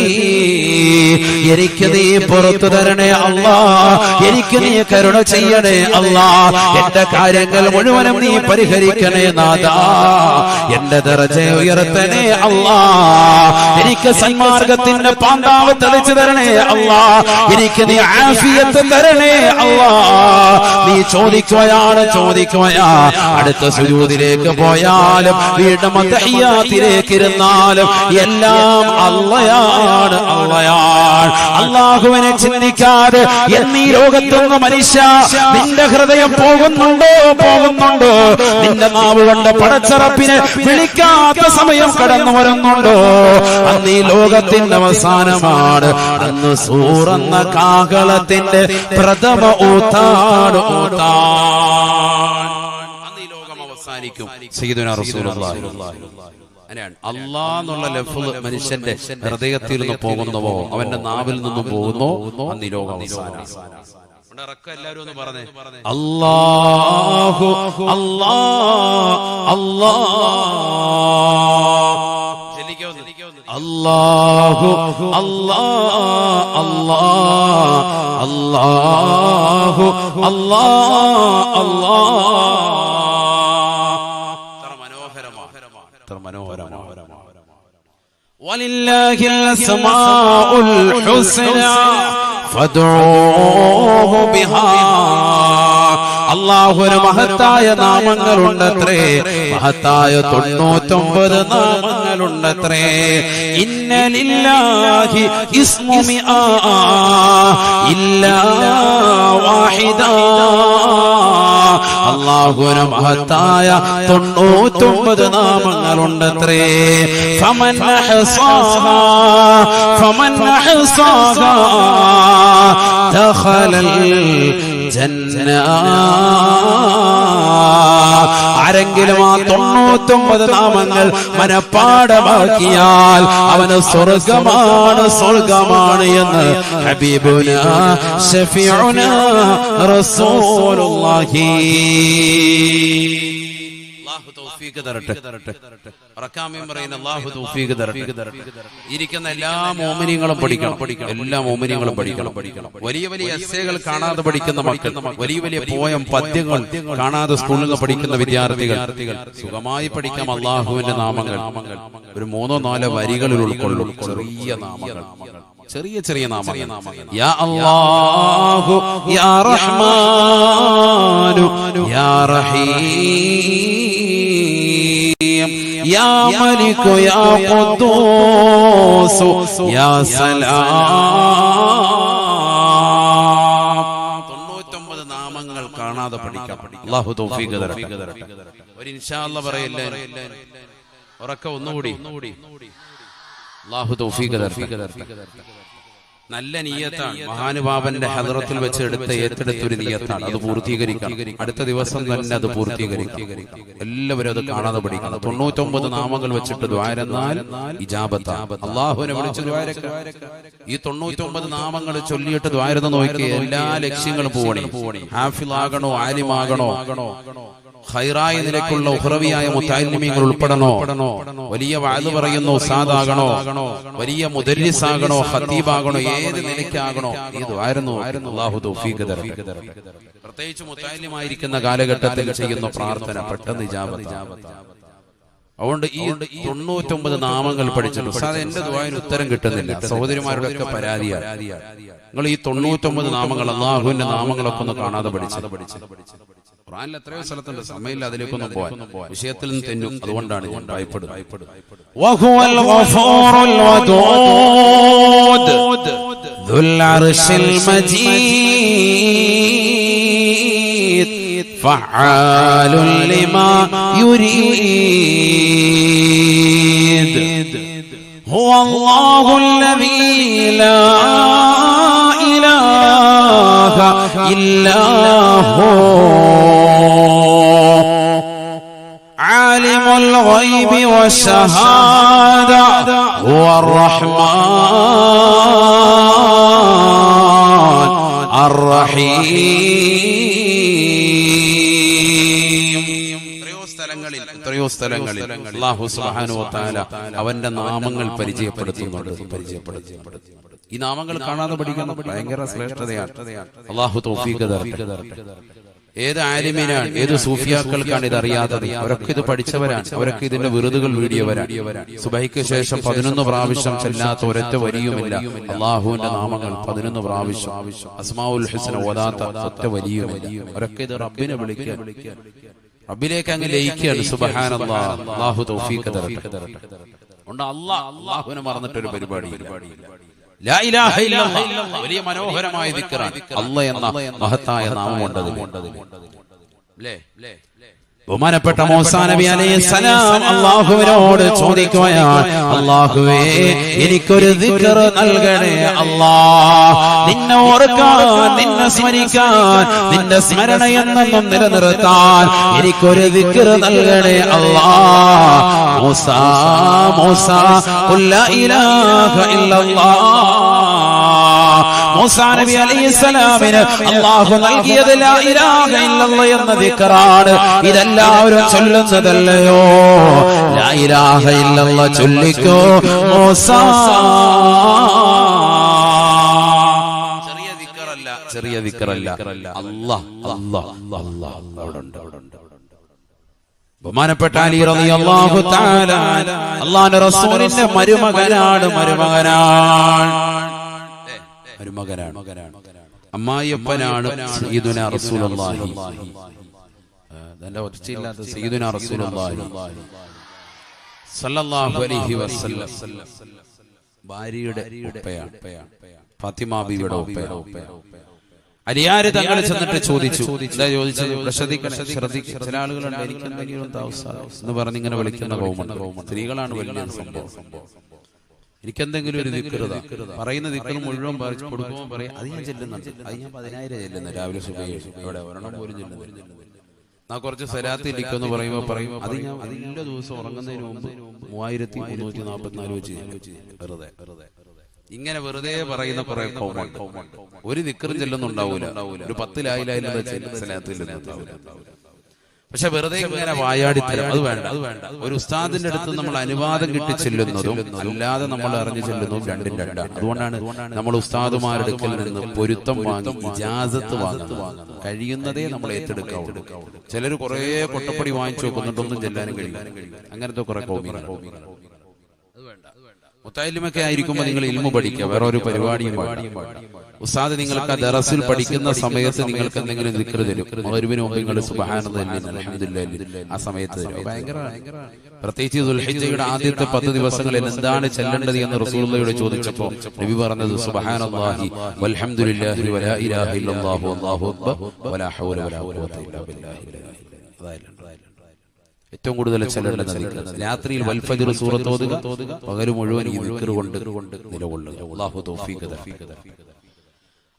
എനിക്ക് നീ പുറത്തു തരണേ അല്ലാ, എനിക്ക് നീ കരുണ ചെയ്യണേ അല്ലാ, എന്റെ കാര്യങ്ങൾ മുഴുവനും നീ പരിഹരിക്കണേ നാഥാ, എന്റെ ദറജ ഉയർത്തണേ അല്ലാ, എനിക്ക് സന്മാർഗത്തിന്റെ പാന്താവ് തെളിച്ചു തരണേ അല്ലാ, എനിക്ക് നീ ആഫിയത്ത് തരണേ അല്ലാ. നീ ചോദിക്കുകയാ. അടുത്ത സുജൂദിലേക്ക് പോയാലും വീണ്ടും തഹിയ്യാത്തിലേക്ക് ഇരുന്നാലും എല്ലാം അല്ലാഹയാണ്. അല്ലാഹുവിനെ ചിന്തിക്കാതെ എന്നീ ലോകത്തൊന്ന് മനുഷ്യ നിന്റെ ഹൃദയം പോകുന്നുണ്ടോ? നിന്റെ നാവ് കൊണ്ട് പടച്ചറപ്പിനെ വിളിക്കാത്ത സമയം കടന്നു വരുന്നുണ്ടോ? അന്ന് ഈ ലോകത്തിന്റെ അവസാനമാണ്. അന്ന് സൂറന്ന കാഹളത്തിന്റെ പ്രഥമ ഊത്താണ്. അന്ന് ഈ ലോകം അവസാനിക്കും. സയ്യിദുനാ റസൂലുള്ളാഹി അല്ലാഹ് എന്നുള്ള ലഫ്ള് മനുഷ്യന്റെ ഹൃദയത്തിൽ നിന്ന് പോകുന്നുവോ, അവന്റെ നാവിൽ നിന്നും പോകുന്നോ, അന്ന് ഈ ലോകം അവസാനം. എല്ലാവരും ഒന്ന് പറഞ്ഞേ അല്ലാഹു അല്ലാഹ് അല്ലാഹു അല്ലാഹു മനോഹരമാണ്. വലില്ലാഹിൽ അസ്മാഉൽ ഹുസ്നാ ഫദ്ഉഹു ബിഹാ. അല്ലാഹുവിന് മഹത്തായ നാമങ്ങളുണ്ടത്രേ, മഹത്തായ 99 നാമങ്ങളുണ്ടത്രേ. ഇന്ന ലില്ലാഹി ഇസ്മു മിആ ഇല്ലാ വാഹിദാ. അല്ലാഹുവിന് മഹത്തായ 99 നാമങ്ങളുണ്ടത്രേ. ഫമൻ അഹ്സാഹാ ദഖലൽ ജന്ന. ആരെങ്കിലും ആ 99 നാമങ്ങൾ മനഃപ്പാഠമാക്കിയാൽ അവന് സ്വർഗമാണ് എന്ന് ഹബീബുനാ ശഫീഉനാ റസൂലുള്ളാഹി. ഇരിക്കുന്ന എല്ലാ മോമിനിയങ്ങളും പഠിക്കണം. വലിയ വലിയ എസ്സേകൾ കാണാതെ പഠിക്കുന്ന മക്കൾ, വലിയ പോയം പദ്യങ്ങൾ കാണാതെ സ്കൂളിൽ നിന്ന് പഠിക്കുന്ന വിദ്യാർത്ഥികൾ സുഖമായി പഠിക്കാം അല്ലാഹുവിന്റെ നാമങ്ങൾ. ഒരു 3-4 വരികളിൽ ഉൾക്കൊള്ളും ചെറിയ നാമങ്ങൾ. യാ അല്ലാഹു യാ റഹ്മാനു യാ റഹീം യാ മലികു യാ ഖുദ്ദൂസ് യാ സലാം. 99 നാമങ്ങൾ കാണാതെ പഠിക്കാം. അല്ലാഹു തൗഫീഖ് തരട്ടെ. ഒരു ഇൻഷാ അല്ലാഹ് പറയല്ലേ, ഉറക്കെ ഒന്നുകൂടി. അല്ലാഹു തൗഫീഖ് തരട്ടെ. നല്ല നിയ്യത്താണ്. മഹാനുഭാവന്റെ ഹദറത്തിൽ വെച്ച് ഏറ്റെടുത്തൊരു നിയ്യത്താണ്. അത് പൂർത്തീകരിക്കണം. അടുത്ത ദിവസം തന്നെ അത് പൂർത്തീകരിക്കും. എല്ലാവരും അത് കാണാതെ പഠിക്കണം. 99 നാമങ്ങൾ വെച്ചിട്ട് ദ്വാരന്നാൽ ഇജാബത്താണ്. അല്ലാഹുവിനെ വിളിച്ച് ദ്വാരക്ക. ഈ 99 നാമങ്ങൾ ചൊല്ലിയിട്ട് ദ്വാരന്ന് നോക്കി എല്ലാ ലക്ഷ്യങ്ങളും പോവണേ. ഹാഫിളാകണോ, ആലിമാകണോ, ഖൈറായ നിലക്കുള്ള ഉഖ്റവിയായ മുതഅല്ലിമീങ്ങൾ ഉൾപ്പെടണോ, വലിയ വഅദ് പറയുന്ന ഉസ്താദാകണോ, വലിയ മുദല്ലിസാകണോ, ഖതീബാകണോ, ഏത് നിലയ്ക്കാകണോ, ഇതായിരുന്നു. അല്ലാഹു തൗഫീഖ് തരട്ടെ. പ്രത്യേകിച്ച് മുതഅല്ലിമായിരിക്കുന്ന കാലഘട്ടത്തിൽ ചെയ്യുന്ന പ്രാർത്ഥന പെട്ടെന്ന് ഇജാബത്ത്. അതുകൊണ്ട് ഈ 99 നാമങ്ങൾ പഠിച്ചിട്ട് ഉസ്താദ് എന്റെ ദുആന് ഉത്തരം കിട്ടുന്നില്ല. സഹോദരിമാരുടെയൊക്കെ പരാതിയാണ്. നിങ്ങൾ ഈ 99 നാമങ്ങൾ അല്ലാഹുവിന്റെ നാമങ്ങളൊക്കെ ഒന്ന് കാണാതെ പഠിച്ചത്. ഖുർആനിൽ എത്രയോ സ്ഥലത്തുണ്ട്. സമയമില്ല അതിലേക്കൊന്നും പോവാൻ. വിഷയത്തിൽ നിന്ന് തെന്നും. അതുകൊണ്ടാണ് ഞാൻ ഭയപ്പെടുന്നത്. വഹുവൽ ഗഫൂറുൽ വദൂദ് ദുൽ അർശിൽ മജീദ് ഫഅാലുൽ ലിമാ യുരീദ് ഹുവല്ലാഹുൽ ലദീ ലാ ഇലാഹ إلا هو عالم الغيب والشهادة هو الرحمن الرحيم. എത്രയോ സ്ഥലങ്ങളിൽ അല്ലാഹു സുബ്ഹാനഹു വ തആല അവന്റെ നാമങ്ങൾ പരിചയപ്പെടുത്തുന്നുണ്ട്. ഈ നാമങ്ങൾ കാണാതെ പഠിക്കണം, ഭയങ്കര ശ്രേഷ്ഠതയാണ്. അല്ലാഹു തൗഫീഖ് തരട്ടെ. ഏത് ആലിമിനാണ്, ഏത് സൂഫിയാക്കൾക്കാണ് ഇത് അറിയാത്തത്? അവരൊക്കെ ഇത് പഠിച്ചവരാണ്, അവരൊക്കെ ഇതിന്റെ വിറുതുകൾ വീടിയവരാണ്. സുബഹിക്ക് ശേഷം 11 പ്രാവശ്യം ചെല്ലാത്ത ഒരൊറ്റ വരിയുമില്ല. അള്ളാഹുവിന്റെ നാമങ്ങൾ 11 പ്രാവശ്യം, അസ്മാഉൽ ഹുസ്ന ഓതാത്ത ഒറ്റ വരിയുമില്ല. അവരൊക്കെ ഇത് റബ്ബിനെ വിളിക്കുക, റബ്ബിലേക്ക് അങ്ങ് ലയിക്കുകയാണ്. സുബ്ഹാനല്ലാഹ്. അല്ലാഹു തൗഫീഖ് തരട്ടെ. ഉണ്ട് അല്ലാഹുവിനെ മറന്നിട്ടൊരു പരിപാടി. ലാ ഇലാഹ ഇല്ലല്ലാഹ് വലിയ മനോഹരമായ ദിക്റാണ്. അല്ലാഹ് എന്ന മഹത്തായ നാമമുണ്ട്. ബഹുമാനപ്പെട്ട മൂസാ നബി അലൈഹിസ്സലാം അല്ലാഹുവിനോട് ചോദിക്കുകയാണ്, അല്ലാഹുവേ എനിക്കൊരു ദിക്ർ നൽകണേ അല്ലാഹ്. നിന്നെ ഓർക്കാൻ, നിന്നെ സ്മരിക്കാൻ, നിന്റെ സ്മരണയെന്നും നിലനിർത്താൻ എനിക്കൊരു ദിക്ർ നൽകണേ അല്ലാഹ്. മൂസാ മൂസാ ഖുൽ ലാ ഇലാഹ ഇല്ലല്ലാഹ്. മൂസാ നബി അലൈഹിസ്സലാമിന് അല്ലാഹു നൽകിയത് ലാ ഇലാഹ ഇല്ലല്ലാഹ് എന്ന ദിക്റാണ്. ഇതെല്ലാവരും ചൊല്ലുന്നതല്ലയോ? ലാ ഇലാഹ ഇല്ലല്ലാഹ് ചൊല്ലിക്കോ മൂസാ. ചെറിയ ദിക്റല്ല. അല്ലാഹ് അല്ലാഹ് അല്ലാഹ് അവിടുണ്ട്. ബഹുമാനപ്പെട്ട അലി റളിയല്ലാഹു തആല അല്ലാഹുവിന്റെ റസൂലിന്റെ മരുമകനാണ്. അമ്മായിയപ്പനാണ് സയ്യിദുനാ റസൂലുള്ളാഹി. അതിന്റെ ഒച്ചയില്ലാത്ത സയ്യിദുനാ റസൂലുള്ളാഹി സ്വല്ലല്ലാഹു അലൈഹി വസല്ലം ഭാര്യയുടെ ഉപ്പയാണ്, ഫാത്തിമ ബീവിയുടെ ഉപ്പയാണ്. അലിയാര് തങ്ങൾ ചെന്നിട്ട് ചോദിച്ചു. എന്താ ചോദിച്ചത്? ശ്രദ്ധിക്കണം. ചില ആളുകളുണ്ട് എനിക്ക് എന്തെങ്കിലും എന്ന് പറഞ്ഞ് ഇങ്ങനെ വിളിക്കുന്ന കൗമുണ്ട്. സ്ത്രീകളാണ് വലിയ സംഭവം. എനിക്കെന്തെങ്കിലും ഒരു ദിക്ർ പറയുന്ന ദിക്ർ മുഴുവൻ കൊടുക്കുമ്പോൾ പറയും അത് ഞാൻ ചെല്ലുന്നുണ്ട്, അത് ഞാൻ 10,000 ചെല്ലുന്നത് രാവിലെ സുബഹി ഇവിടെ ഒരെണ്ണം പോലും ചെല്ലുന്നത്. നാ കുറച്ച് സലാത്ത് ഇരിക്കുമെന്ന് പറയുമ്പോൾ പറയും അത് ഞാൻ എല്ലാ ദിവസവും ഉറങ്ങുന്നതിന് മുമ്പ് 3344 വെച്ച് വെറുതെ. ഇങ്ങനെ വെറുതെ പറയുന്ന കുറെ കൗമുണ്ട്. ഒരു ദിക്റും ചെല്ലുന്നുണ്ടാവൂല, ഒരു 10 ലാ ഇലാഹ ഇല്ലല്ലാഹ് സലാത്ത് ചെല്ലുന്നുണ്ടാവൂല. പക്ഷെ വെറുതെ ഇങ്ങനെ വായാടിത്തരം അത് വേണ്ട. ഒരു ഉസ്താദിന്റെ അടുത്ത് നമ്മൾ അനുവാദം കിട്ടി ചെല്ലുന്നതും അല്ലാതെ നമ്മൾ അറിഞ്ഞു ചെല്ലുന്നതും രണ്ടും രണ്ടാണ്. അതുകൊണ്ടാണ് നമ്മൾ ഉസ്താദുമാരുടെ അടുക്കൽ നിന്ന് പൊരുത്തം വാങ്ങി ഇജാസത്ത് വാങ്ങുന്നത്. കഴിയുന്നതേ നമ്മൾ ഏറ്റെടുക്കാവുള്ളൂ. ചിലർ കുറെ കൊട്ടപ്പടി വാങ്ങിച്ചു വെക്കുന്നുണ്ടൊന്നും ചെല്ലാനും കഴിയും. അങ്ങനത്തെ കുറെ കൗമികൾ. മുത്തഅല്ലിമൊക്കെ ആയിരിക്കുമ്പോൾ നിങ്ങൾ ഇൽമു പഠിക്കുക, വേറെ ഒരു പരിപാടിയും പാടില്ല. ഉസ്താദ് നിങ്ങൾക്ക് ആ ദറസിൽ പഠിക്കുന്ന സമയത്ത് നിങ്ങൾക്ക് എന്തെങ്കിലും ദിക്ർ തരും. മഗ്‌രിബിന് മുമ്പ് നിങ്ങൾ സുബ്ഹാനല്ലാഹി അൽഹംദുലില്ലാഹി ആ സമയത്ത് തരും. ഭയങ്കര പ്രത്യേകിച്ച് ദുൽഹിജ്ജയുടെ ആദ്യത്തെ 10 ദിവസങ്ങളിൽ എന്താണ് ചെല്ലേണ്ടത് എന്ന് റസൂലുള്ളാഹിയോട് ചോദിച്ചപ്പോൾ നബി പറഞ്ഞത് സുബ്ഹാനല്ലാഹി വൽഹംദുലില്ലാഹി വലാ ഇലാഹ ഇല്ലല്ലാഹു വല്ലാഹു അക്ബർ വലാ ഹൗല വലാ ഖുവത ഇല്ലാ ബില്ലാഹി. ഏറ്റവും കൂടുതൽ ചെല്ലേണ്ടത് രാത്രിയിൽ വൽ ഫജ്ർ സൂറത്ത് ഓതുക, പകൽ മുഴുവൻ ഈ ദിക്ർ കൊണ്ട് നിലകൊള്ളുക. അല്ലാഹു തൗഫീഖ് തരട്ടെ.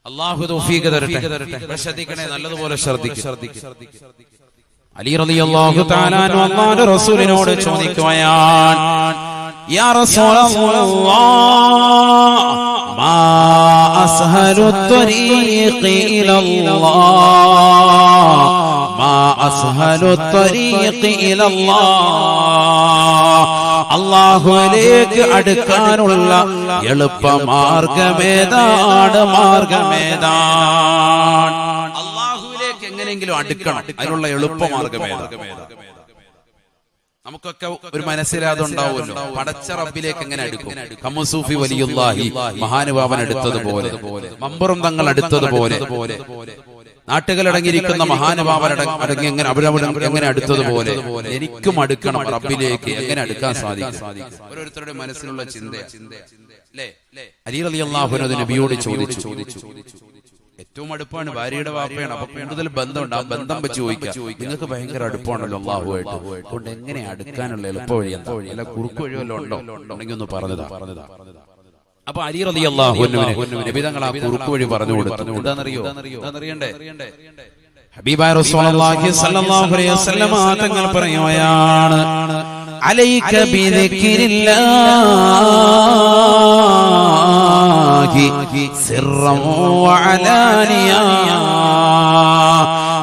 അല്ലാഹു തൗഫീഖ് തരട്ടെ. ശ്രദ്ധിക്കണേ, നല്ലതുപോലെ ശ്രദ്ധിക്കുക. അലി റളിയല്ലാഹു തആല അൻഹു അല്ലാഹുവിന്റെ റസൂലിനോട് ചോദിക്കുകയാണ്, യാ റസൂലല്ലാഹ് മാ അസ്ഹലു ത്വരീഖി ഇലല്ലാഹ് മാ അസ്ഹലു ത്വരീഖി ഇലല്ലാഹ്. അല്ലാഹുവിലേക്ക് അടുക്കാനുള്ള എളുപ്പമാർഗമേതാണ്? അല്ലാഹുവിലേക്ക് എങ്ങനെയെങ്കിലും അടുക്കണം, അതിനുള്ള എളുപ്പമാർഗമേതാണ്? നമുക്കൊക്കെ ഒരു മനസ്സിലാതുണ്ടാവുമല്ലോ, പടച്ച റബ്ബിലേക്ക് എങ്ങനെ അടുക്കും? ഖമസൂഫി വലിയുല്ലാഹി മഹാനുഭാവൻ അടുത്തതുപോലെ, മമ്പുറം തങ്ങൾ അടുത്തതുപോലെ, നാട്ടുകളടങ്ങിയിരിക്കുന്ന മഹാനുഭാവൻ അടങ്ങി എങ്ങനെ എങ്ങനെ അടുത്തതുപോലെ എനിക്കും അടുക്കണം റബ്ബിലേക്ക്. എങ്ങനെ അടുക്കാൻ സാധിക്കും? ഓരോരുത്തരുടെ മനസ്സിലുള്ള ചിന്ത. അലി റളിയല്ലാഹു അൻഹു നബിയോട് ചോദിച്ചു. ഏറ്റവും അടുപ്പാണ്, ഭാര്യയുടെ വാപ്പയാണ്, അപ്പൊ കൂടുതൽ ബന്ധമുണ്ട്. ആ ബന്ധം വെച്ച് ചോദിക്കാം, നിങ്ങൾക്ക് ഭയങ്കര അടുപ്പാണല്ലോ അല്ലാഹുവായിട്ട്, അതുകൊണ്ട് എങ്ങനെ അടുക്കാനുള്ള എളുപ്പ വഴി എന്താ? അല്ല കുറുക്ക് വഴി വല്ലതും ഉണ്ടോ? ഉണ്ടെങ്കിൽ ഒന്ന് പറഞ്ഞതാ. അപ്പൊ അലി റളിയല്ലാഹു അൻഹു നബി തങ്ങൾ ആ കുറുക്ക് വഴി പറഞ്ഞു കൊടുത്തു. എന്താണെന്നറിയോ? അറിയണ്ടേ? ഹബീബായ റസൂലുള്ളാഹി സ്വല്ലല്ലാഹു അലൈഹി വസല്ലം തങ്ങൾ പറയുകയാണ്, അലൈക ബിദിക്രില്ലാഹി സിർറൻ വഅലാനിയ,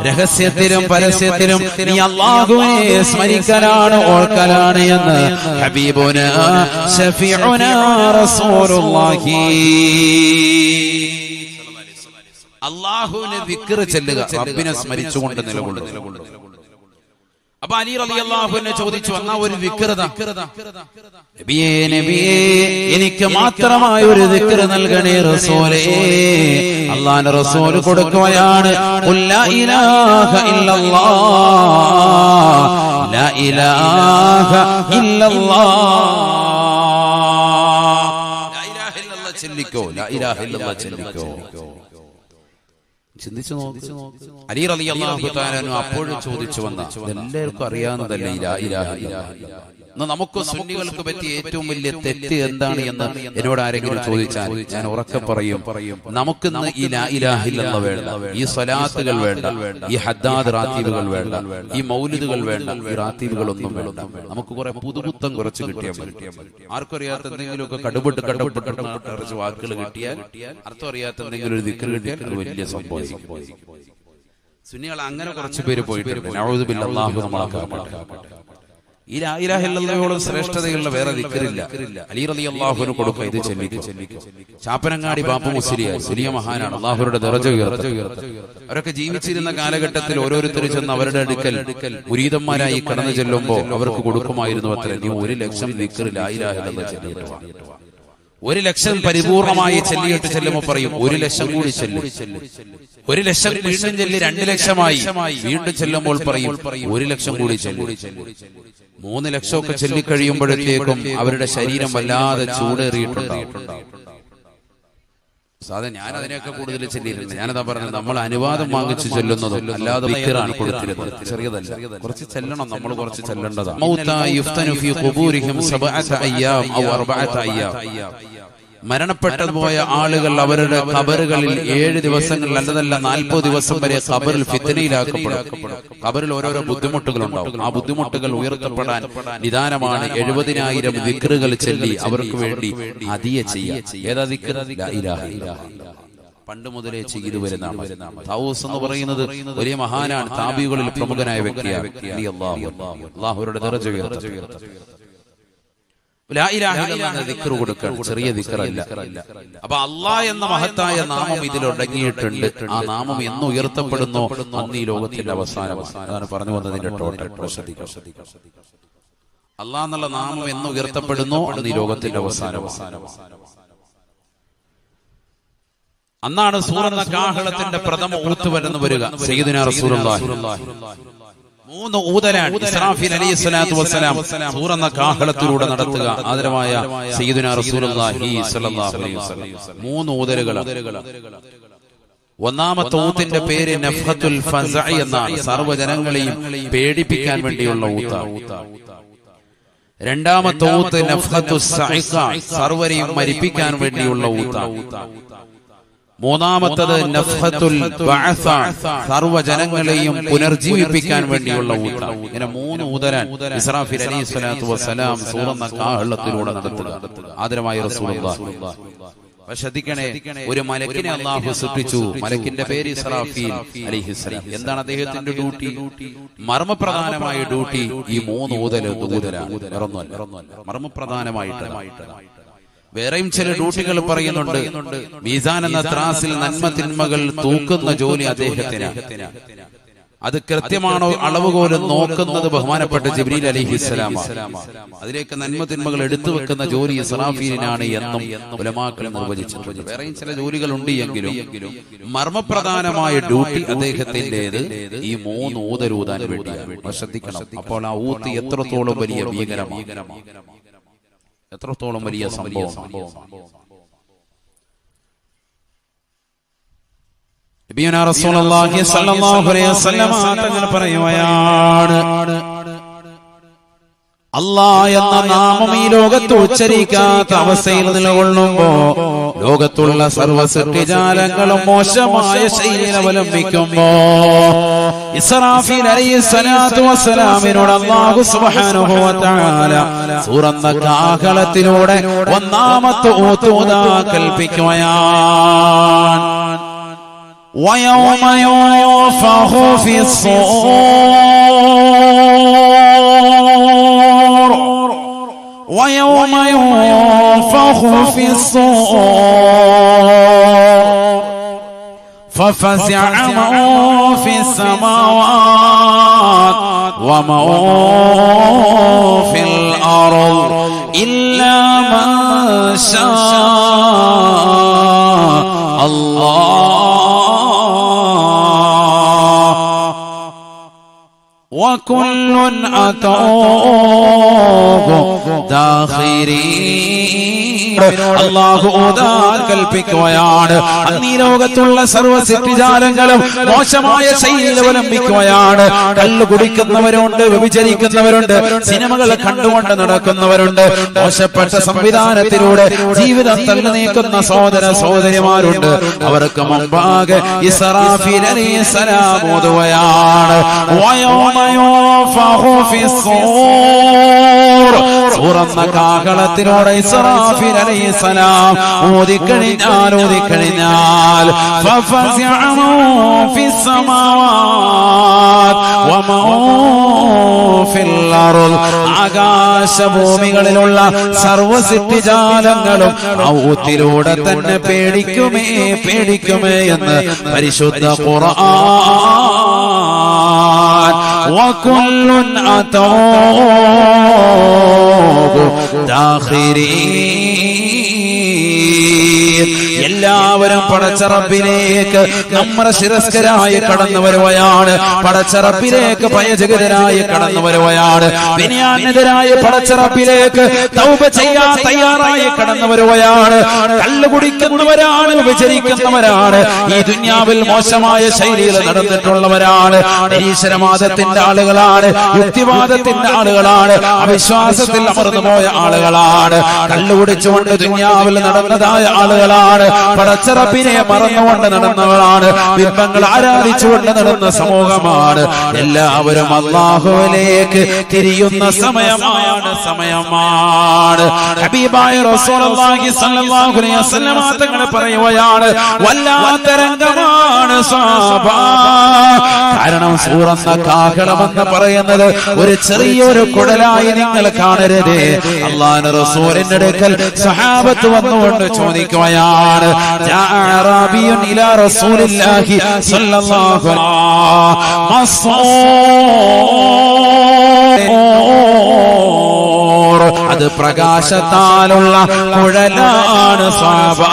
രഹസ്യത്തിലും പരസ്യത്തിലും നീ അല്ലാഹുവിനെ സ്മരിക്കലാണ്, ഓർക്കലാണ് എന്ന് ഹബീബുനാ ശഫീഉനാ റസൂലുള്ളാഹി. അല്ലാഹുവിനെ ദിക്ർ ചെല്ലുക, റബ്ബിനെ സ്മരിച്ചുകൊണ്ട് നിലകൊള്ളുക. അപ്പൊ അലി റളിയല്ലാഹു അൻഹു ചോദിച്ചു, എന്നാ ഒരു ദിക്ർ താ. നബിയേ നബിയേ, എനിക്ക് മാത്രമായി ഒരു ദിക്ർ നൽകണേ റസൂലേ. അല്ലാഹുവിന്റെ റസൂൽ കൊടുക്കുകയാണ്, ഖുൽ ലാ ഇലാഹ ഇല്ലല്ലാഹ്, ലാ ഇലാഹ ഇല്ലല്ലാഹ്. ലാ ഇലാഹ ഇല്ലല്ലാഹ് ചെല്ലിക്കോ, ലാ ഇലാഹ ഇല്ലല്ലാഹ് ചെല്ലിക്കോ. ചിന്തിച്ചു നോക്ക്. അലി റളിയല്ലാഹു തആല അപ്പോഴും ചോദിച്ചു വന്ന, എല്ലാവർക്കും അറിയാവുന്നതല്ലേ ലാ ഇലാഹ ഇല്ലല്ലാഹ്. നമുക്ക് സുന്നികൾക്ക് പറ്റിയ ഏറ്റവും വലിയ തെറ്റ് എന്താണ് എന്ന് എന്നോട് ആരെങ്കിലും ചോദിച്ചാൽ ഞാൻ ഉറക്കെ പറയും, നമുക്കിന്ന് ഈ ലാ ഇലാഹ ഇല്ലല്ലാഹ് വേണ്ട, ഈ സ്വലാത്തുകൾ വേണ്ട, ഈ ഹദ്ദാദ് റാത്തീബുകൾ വേണ്ട, ഈ മൗലിദുകൾ വേണ്ട, ഈ റാത്തീബുകളൊന്നും വേണ്ട. നമുക്ക് കുറെ പുതുപുത്തം കുറച്ച് കിട്ടിയാൽ മതി. ആർക്കും അറിയാത്ത എന്തെങ്കിലുമൊക്കെ കടുപെട്ട് കുറച്ച് വാക്കുകൾ കിട്ടിയാൽ, അർത്ഥം അറിയാത്ത എന്തെങ്കിലും ഒരു ദിക്ർ കിട്ടിയാൽ അത് വലിയ സംഭവം. സുന്നികൾ അങ്ങനെ കുറച്ച് പേര് പോയിട്ടുണ്ട്. നഊദു ബില്ലാഹ്, അല്ലാഹു നമ്മളെ കാക്കട്ടെ. ഈ ലാ ഇലാഹ ഇല്ലല്ലാഹയോളം ശ്രേഷ്ഠതയുള്ള വേറെ ദിക്റില്ല. അലി റളിയല്ലാഹു അൻഹു കൊടുക്കുക, ഇത് ചെല്ലിക്കോ. ചാപ്പനങ്ങാടി ബാപ്പു മുസ്ലിയാർ വലിയ മഹാനാണ്, അല്ലാഹുവിന്റെ ദറജ ഉയർത്തി. അവരൊക്കെ ജീവിച്ചിരുന്ന കാലഘട്ടത്തിൽ ഓരോരുത്തർ ചെന്ന് അവരുടെ അടുക്കൽ മുരീദന്മാരായി കടന്നു ചെല്ലുമ്പോൾ അവർക്ക് കൊടുക്കുമായിരുന്നു അത്ര, നീ 1,00,000 ദിക്ർ ലാ ഇലാഹ ഇല്ലല്ലാഹ് ചെല്ലിയിട്ട് വാ. 1,00,000 പരിപൂർണമായി ചെല്ലിയിട്ട് ചെല്ലുമ്പോൾ പറയും 1,00,000 കൂടി ചെല്ലും. 1,00,000 വീണ്ടും ചെല്ലി 2,00,000 വീണ്ടും ചെല്ലുമ്പോൾ പറയും 1,00,000 കൂടി ചെല്ലും. 3,00,000 ഒക്കെ ചെല്ലിക്കഴിയുമ്പോഴത്തേക്കും അവരുടെ ശരീരം വല്ലാതെ ചൂടേറിയിട്ടുണ്ടാവും. സാധാരണ ഞാൻ അതിനെയൊക്കെ കൂടുതൽ ചെല്ലിയിട്ടുണ്ട്. ഞാനതാ പറഞ്ഞത്, നമ്മൾ അനുവാദം വാങ്ങിച്ചു ചെല്ലുന്നതും അല്ലാതെ ദിക്റാണ് കൊടുത്തിരുന്നത്. ചെറിയതല്ല, കുറച്ച് ചെല്ലണം, നമ്മൾ കുറച്ച് ചെല്ലേണ്ടതാണ്. മരണപ്പെട്ടതുപോയ ആളുകൾ അവരുടെ ഖബറുകളിൽ 7 ദിവസങ്ങൾ അല്ലതല്ല 40 ദിവസം വരെ ഖബറിൽ ഫിത്നയിലാക്കപ്പെടും. ഖബറിൽ ഓരോരോ ബുദ്ധിമുട്ടുകൾ ഉണ്ടാവും. ആ ബുദ്ധിമുട്ടുകൾ ഉയർത്തപ്പെടാൻ നിദാനമാണ് 70,000 ദിക്റുകൾ ചൊല്ലി അവർക്ക് വേണ്ടി ഹദിയ ചെയ്യുക. ഏതാ ദിക്ർ? ലാ ഇലാഹ ഇല്ലല്ലാഹ്. പണ്ട് മുതലേ ചെയ്തു വരുന്നതാണ്. തൗസ് എന്ന് പറയുന്നത് വലിയ മഹാനാണ്, താബികളിൽ പ്രമുഖനായ വ്യക്തിയാണ്. അല്ലാഹുവിന്റെ ദറജ ഉയർത്തി. ലാ ഇലാഹ ഇല്ലല്ലാഹ് ദിക്ർ കൊടുക്കണം, ചെറിയ ദിക്റല്ല. അപ്പൊ അല്ലാഹ് എന്ന മഹത്തായ നാമം ഇതിലൊടങ്ങിയിട്ടുണ്ട്. ആ നാമം എന്ന് ഉയർത്തപ്പെടുന്നോ അന്ന് ഈ ലോകത്തിന്റെ അവസാനമാണ്. അതാണ് പറഞ്ഞു വന്നതിന്റെ ടോട്ടൽ. അല്ലാഹ് എന്നുള്ള നാമം എന്ന് ഉയർത്തപ്പെടുന്നോ അന്ന് ഈ ലോകത്തിന്റെ അവസാനമാണ്. അന്നാണ് സൂറന്ന കാഹളത്തിന്റെ പ്രഥമ ഊത്തുവരെന്ന് വരിക. സയ്യിദുനാ റസൂലുള്ളാഹി 3 ഊതലാണ് ഇസ്രാഫീൽ അലൈഹിസ്സലാത്തു വസ്സലാം സൂറന്ന കാഹളത്തിലൂടെ നടത്തുക. ആദരവായ സയ്യിദുനാ റസൂലുള്ളാഹി സ്വല്ലല്ലാഹു അലൈഹി വസല്ലം 3 ഊതലുകളാണ്. ഒന്നാമത്തെ ഊത്തിന്റെ പേര് നഫ്ഹത്തുൽ ഫസഇ എന്നാണ്. സർവ്വജനങ്ങളെയും പേടിപ്പിക്കാൻ വേണ്ടിയുള്ള ഊത്താണ്. രണ്ടാമത്തെ ഊത്ത് നഫ്ഹത്തുസ് സഇഖ, സർവ്വരെയും മരിപ്പിക്കാൻ വേണ്ടിയുള്ള ഊത്താണ്. മൂന്നാമത്തത് നഫ്ഹത്തുൽ ബഅസ, സർവ്വജനങ്ങളെയും പുനർജീവിപ്പിക്കാൻ വേണ്ടിയുള്ള ഊത്താണ്. ഇങ്ങനെ 3 ഊതലാൻ ഇസ്രാഫീൽ അലൈഹിസ്സലാത്തു വസ്സലാം സൂറന്ന കാഹളത്തിലൂടെ നടത്തുക. ആദരമായ റസൂലുള്ളാഹി. ശ്രദ്ധിക്കണേ, ഒരു മലക്കിനെ അല്ലാഹു സൃഷ്ടിച്ചു. മലക്കിന്റെ പേര് ഇസ്രാഫീൽ അലൈഹിസ്സലാം. എന്താണ് അദ്ദേഹത്തിന്റെ ഡ്യൂട്ടി? മർമ്മപ്രധാനമായ ഡ്യൂട്ടി ഈ 3 ഊതലാണ്. മർമ്മപ്രധാനമായിട്ട്. വേറെയും ചില ഡ്യൂട്ടികൾ പറയുന്നുണ്ട്. മീസാൻ എന്ന ത്രാസിൽ നന്മ തിന്മകൾ തൂക്കുന്ന ജോലി അദ്ദേഹത്തിനാണ്. അത് കൃത്യമാണോ അളവുകോല് നോക്കുന്നത് ബഹുമാനപ്പെട്ട ജിബ്രീൽ അലൈഹിസ്സലാമാണ്. അതിലേക്ക് നന്മ തിന്മകൾ എടുത്തു വെക്കുന്ന ജോലി ഇസ്രാഫീലിനാണ് എന്നും ഉലമാക്കൾ നിർവചിച്ചിട്ടുണ്ട്. വേറെയും ചില ജോലികൾ ഉണ്ട് എങ്കിലും മർമ്മപ്രധാനമായ ഡ്യൂട്ടി അദ്ദേഹത്തിൻ്റെത് ഈ 3 ഊതലൂതാൻ വേണ്ടിയാണ്. ശ്രദ്ധിക്കണം. അപ്പോൾ ആ ഊത്ത് എത്രത്തോളം വലിയ ഭീകരമാണ്, എത്രത്തോളം വലിയ സംഭവം. നബിയുനാ റസൂലുള്ളാഹി സ്വല്ലല്ലാഹു അലൈഹി വസല്ലം തങ്ങൾ പറയുകയാണ്, അല്ലാഹ് എന്ന നാമം ഈ ലോകത്ത് ഉച്ചരിക്കാത്ത അവസ്ഥയിൽ നിലകൊള്ളുമ്പോ ലോകത്തുള്ള സർവ്വ സൃഷ്ടിജാലങ്ങളും മോശമായ ശൈലിയിൽ അവലംബിക്കുമ്പോ ഇസ്രാഫീൽ അലൈഹിസ്സലാത്തു വസ്സലാമിനോട് അല്ലാഹു സുബ്ഹാനഹു വ തആല സൂറന്ന കാഹളത്തിലൂടെ ഒന്നാമത്തെ ഓതുദാ കൽപ്പിക്കുകയാണ്. ويوم ينفخ في الصور ويوم ينفخ في الصور ففزع من في السماوات ومن في الأرض إلا من شاء الله وكل أتوه داخرين. അല്ലാഹു ഓതാൻ കൽപ്പിക്കുകയാണ്. അന്നീ ലോകത്തുള്ള സർവ്വ സൃഷ്ടിജാലങ്ങളും മോശമായ ശൈലിയിൽ അവലംബിക്കുകയാണ്. കള്ളു കുടിക്കുന്നവരുണ്ട്, വ്യഭിചരിക്കുന്നവരുണ്ട്, സിനിമകൾ കണ്ടുകൊണ്ട് നടക്കുന്നവരുണ്ട്, മോശപ്പെട്ട സംവിധാനത്തിലൂടെ ജീവിതം തള്ളി നീക്കുന്ന സഹോദര സഹോദരിമാരുണ്ട്. അവർക്ക് മുമ്പാകെ ഇസ്രാഫീൽ അലൈഹിസ്സലാം ഓതുകയാണ്. തുറന്ന കാഹളത്തിലൂടെ ഇസ്രാഫീൽ അലൈഹിസ്സലാം ഓതിക്കഴിഞ്ഞാൽ ആകാശഭൂമികളിലുള്ള സർവ്വ സൃഷ്ടിജാലങ്ങളും ഔത്തിലൂടെ തന്നെ പേടിക്കുമേ എന്ന് പരിശുദ്ധ ഖുർആൻ. വകുല്ലുൻ അതൗഹു ദാഖിരീൻ. എല്ലാവരും പടച്ച റബ്ബിലേക്ക് നമ്മുടെ ശിരസ്കരായി കടന്നു വരുകയാണ്. പടച്ച റബ്ബിലേക്ക് ഭയജഗതരായി കടന്നു വരുകയാണ്. വിനയാന്യതരായ പടച്ച റബ്ബിലേക്ക് തൗബ ചെയ്യാൻ തയ്യാറായി കടന്നു വരുകയാണ്. കള്ളു കുടിക്കുന്നവരാണ്, വിചരിക്കുന്നവരാണ്, ഈ ദുനിയാവിൽ മോശമായ ശൈലിയിൽ നടന്നിട്ടുള്ളവരാണ്, നിരീശ്വരവാദത്തിന്റെ ആളുകളാണ്, യുക്തിവാദത്തിന്റെ ആളുകളാണ്, അവിശ്വാസത്തിൽ അമർന്നുപോയ ആളുകളാണ്, കള്ളുകുടിച്ചുകൊണ്ട് ദുനിയാവിൽ നടന്നതായ ആളുകളാണ്, പടച്ച റബ്ബിനെ മറന്നുകൊണ്ട് നടന്നവരാണ്, ബിംബങ്ങൾ ആരാധിച്ചുകൊണ്ട് നടന്ന സമൂഹമാണ്. എല്ലാവരും അല്ലാഹുവിലേക്ക് തിരിയുന്ന സമയമാണ്. ഹബീബായ റസൂലുള്ളാഹി സ്വല്ലല്ലാഹു അലൈഹി വസല്ലം തങ്ങൾ പറയുകയാണ്, വല്ലാത്ത രംഗമാണ് സ്വഹാബ. കാരണം സൂറന്ന കാഹളമെന്ന് പറയുന്നത് ഒരു ചെറിയൊരു കുടലായി നിങ്ങൾ കാണരുത്. അല്ലാഹുവിന്റെ റസൂലിന്റെ അടുക്കൽ സ്വഹാബത്ത് വന്നുകൊണ്ട് ചോദിക്കുകയാണ്, അറാബിയുൻ ഇലാ റസൂലില്ലാഹി സ്വല്ലല്ലാഹു അലൈഹി വസല്ലം, അത് പ്രകാശത്താലുള്ള കുഴലാണ്. സാബാഇറത്തിൽ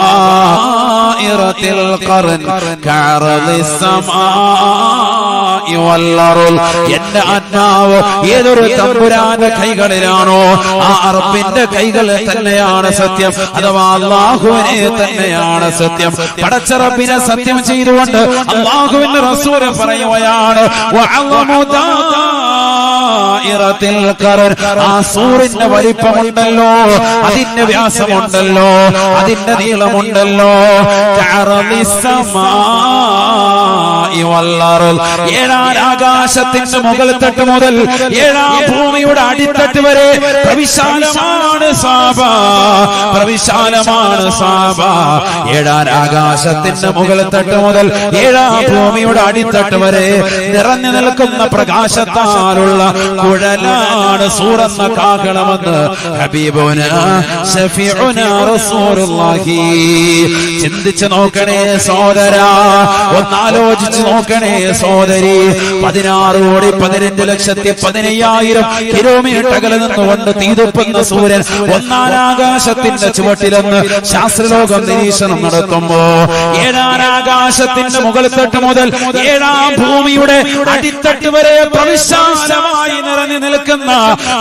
ഖർൻ കഅർദിസ് സമാഇ വൽ അർദ്. എന്റെ ആത്മാവ് ഏതൊരു തമ്പുരാന്റെ കൈകളിലാണോ ആ അറബിന്റെ കൈകൾ തന്നെയാണ് സത്യം, അഥവാ അല്ലാഹുവിനെ തന്നെയാണ് സത്യം. പടച്ച റബ്ബിനെ സത്യം ചെയ്തുകൊണ്ട് അല്ലാഹുവിന്റെ റസൂൽ പറയുകയാണ്, ആ സൂറിന്റെ വലിപ്പമുണ്ടല്ലോ, അതിന്റെ വ്യാസമുണ്ടല്ലോ, അതിന്റെ നീളമുണ്ടല്ലോ, ഏഴാം ആകാശത്തിന്റെ മുകൾ തട്ട് മുതൽ ഏഴാം ഭൂമിയുടെ അടിത്തട്ട് വരെ പ്രവിശാലമാണ് സാബ, പ്രവിശാലമാണ് സാബ. ഏഴാം ആകാശത്തിന്റെ മുകൾ തട്ട് മുതൽ ഏഴാം ഭൂമിയുടെ അടിത്തട്ട് വരെ നിറഞ്ഞു നിൽക്കുന്ന പ്രകാശത്താലുള്ള കുഴലാണ് സൂറന്ന കാഹളമെന്ന് ഹബീബുനാ ശഫീഉനാ റസൂലുള്ളാഹി. ചിന്തിച്ചു നോക്കണേ സോദരാ, ഒന്നാലോചിച്ചു നോക്കണേ സോദരി. 16,15,15,000 കിലോമീറ്റർ അകലെ നിന്നുകൊണ്ട് തീതുപ്പുന്ന സൂര്യൻ ഒന്നാം ആകാശത്തിന്റെ ചുവട്ടിലെന്ന് ശാസ്ത്രലോകം നിരീക്ഷണം നടത്തുമ്പോ ഏഴാം ആകാശത്തിന്റെ മുകളിൽ തട്ട് മുതൽ ഏഴാം ഭൂമിയുടെ അടിത്തട്ട് വരെ പ്രവിശാലമായി നിറഞ്ഞു നിൽക്കുന്ന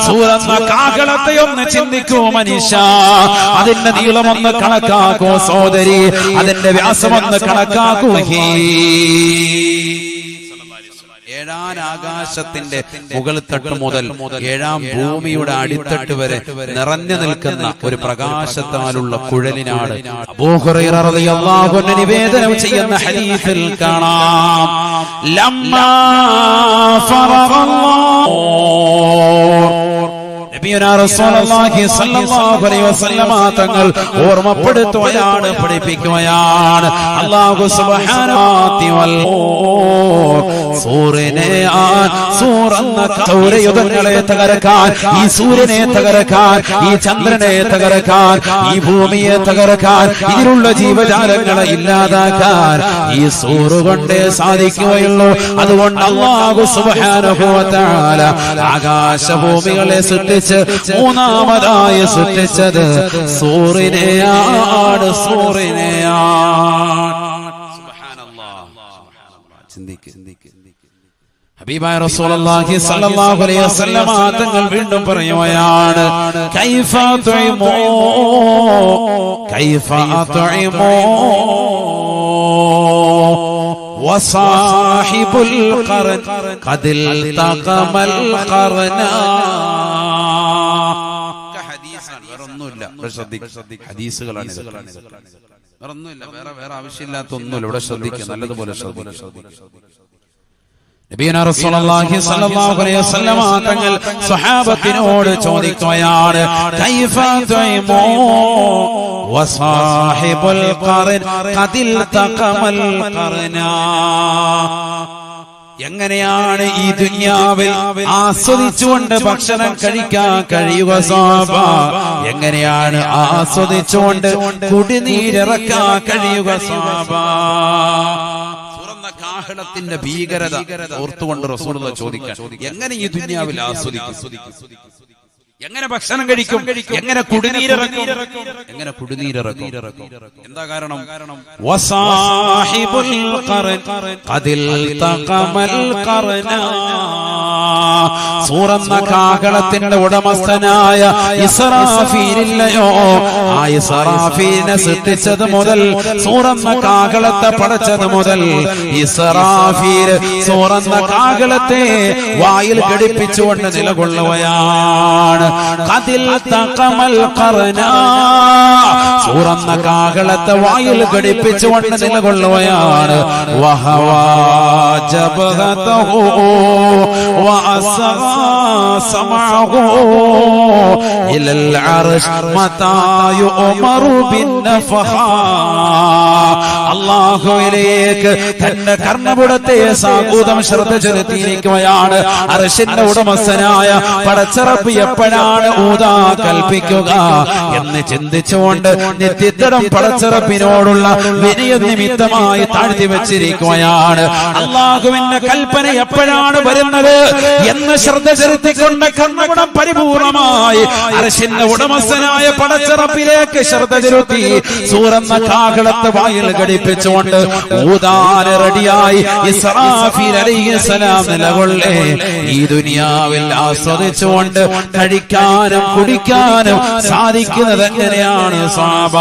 സൂറന്ന കാഹളത്തെ ഒന്ന് ചിന്തിക്കൂ മനുഷ്യ. അതിന്റെ നീളമൊന്ന് കണക്കാക്കൂ സോദരി, അതിന്റെ വ്യാസമൊന്ന് കണക്കാക്കൂ. ഏഴാം ആകാശത്തിന്റെ മുകൾ തട്ട് മുതൽ ഏഴാം ഭൂമിയുടെ അടിത്തട്ട് വരെ നിറഞ്ഞു നിൽക്കുന്ന ഒരു പ്രകാശത്താലുള്ള കുഴലിനാണ് അബൂ ഹുറൈറ റളിയല്ലാഹു അൻഹു നിവേദനം ചെയ്യുന്ന ഹദീസിൽ കാണാം ലമ്മാ ഫറഗല്ലാഹു നബിയുനാ റസൂലുള്ളാഹി സ്വല്ലല്ലാഹു അലൈഹി വസല്ലമ തങ്ങൾ ഓർമ്മപ്പെടുത്തുകയാണ്, പഠിപ്പിക്കുകയാണ്. അല്ലാഹു സുബ്ഹാനഹു വൽ സൂര്യനെ സൂറന്ന സൗരയുധങ്ങളെ തകർക്കാൻ, ഈ സൂര്യനെ തകർക്കാൻ, ഈ ചന്ദ്രനെ തകർക്കാൻ, ഈ ഭൂമിയെ തകർക്കാൻ, ഇതിലുള്ള ജീവജാലങ്ങളെ ഇല്ലാതാക്കാൻ ഈ സൂറ് കൊണ്ടേ സാധിക്കുകയുള്ളൂ. അതുകൊണ്ട് അല്ലാഹു സുബ്ഹാനഹു വ തആല ആകാശഭൂമികളെ സൃഷ്ടിച്ച് മൂന്നാമതായി സൃഷ്ടിച്ചത് സൂര്യനെയാണ്. ഹബീബായ റസൂലുള്ളാഹി സ്വല്ലല്ലാഹു അലൈഹി വസല്ലമ തങ്ങൾ വീണ്ടും പറയുകയാണ് കൈഫ തുഇമു വസാഹിബുൽ ഖർൻ ഖദിൽ തഖമൽ ഖർനാ. ഹദീസാണ്, വേറൊന്നുമില്ല. ഹദീസുകളാണ്, വേറൊന്നുമില്ല. വേറെ ആവശ്യമില്ലാത്ത ഒന്നുമില്ല. ഇവിടെ ശ്രദ്ധിക്കുക, നല്ലതുപോലെ ശ്രദ്ധിക്കുക. നബിയുനാ റസൂലുള്ളാഹി സ്വല്ലല്ലാഹു അലൈഹി വസല്ലമ തങ്ങൾ സ്വഹാബത്തിനോട് ചോദിക്കുകയാണ് കൈഫ തുഇമു വസാഹിബുൽ ഖർൻ ഖദിൽ തഖമൽ ഖർനാ. എങ്ങനെയാണ് ഈ ദുനിയാവിൽ ആസ്വദിച്ചുകൊണ്ട് ഭക്ഷണം കഴിക്കാൻ കഴിയുക സ്വഹാബ? എങ്ങനെയാണ് ആസ്വദിച്ചുകൊണ്ട് കുടിനീരിറക്കാൻ കഴിയുക സ്വഹാബ? കാഹളത്തിന്റെ ഭീകരത ഓർത്തുകൊണ്ട് റസൂലുള്ളാഹി ചോദിക്കാൻ, എങ്ങനെ ഈ ദുനിയാവിൽ ആസ്വദിക്കും? എങ്ങനെ ഭക്ഷണം കഴിക്കും? എങ്ങനെ കുടിനീരിറക്കും? എന്താ കാരണം? വസാഹിബുൽ ഖർൻ ഖദിൽ തഖമൽ ഖർനാ. സൂറന്ന കാഹളത്തിന്റെ ഉടമസ്ഥനായ ഇസ്രാഫീലില്ലയോ, ആ ഇസ്രാഫീലിനെ സൃഷ്ടിച്ചത് മുതൽ, സൂറന്ന കാഹളത്തെ പടച്ചത് മുതൽ ഇസ്രാഫീൽ സൂറന്ന കാഹളത്തെ വായിൽ ഘടിപ്പിച്ചുകൊണ്ട് നിലകൊള്ളുകയാണ്. ഖദിൽ തഖമൽ ഖർനാ. സൂറന്ന കാഹളത്തെ വായിൽ ഘടിപ്പിച്ചുകൊണ്ട് നിലകൊള്ളുകയാണ്. വഹവാ ജബഹതഹു വഅസാ സമഅഹു ഇലൽ അർശ് മതാ യുഅമറു ബിന്നഫഹാ. അല്ലാഹുവിലേക്ക് തന്റെ കർണപുടത്തെ സാഗൂതം ശ്രദ്ധ ചെലുത്തിയിരിക്കുകയാണ്. അർശിന്റെ ഉടമസ്ഥനായ പടച്ചറബ് എപ്പോഴാണ് ഊതാ കൽപ്പിക്കുക എന്ന് ചിന്തിച്ചുകൊണ്ട് നിത്യത്തരം പടച്ചറബിനോടുള്ള വിനയ നിമിത്തമായി താഴ്ത്തി വെച്ചിരിക്കുകയാണ്. അല്ലാഹുവിന്റെ കൽപ്പന എപ്പോഴാണ് വരുന്നത് എന്ന് ശ്രദ്ധ ചെലുത്തിക്കൊണ്ട് കർണപുടം പരിപൂർണമായി അർശിന്റെ ഉടമസ്ഥനായ പടച്ചറബിലേക്ക് ശ്രദ്ധ ചെലുത്തി സൂറന്ന കാഹളത്തെ വായിൽ ഘടിപ്പിച്ചുകൊണ്ട് ഊതാൻ റെഡിയായി ഇസ്രാഫീൽ അലൈഹിസ്സലാം നിലകൊള്ളേ. ഈ ദുനിയാവിൽ ആസ്വദിച്ചുകൊണ്ട് കഴിക്കാനും കുടിക്കാനും സാധിക്കുന്നത് എങ്ങനെയാണ് സ്വഹാബ?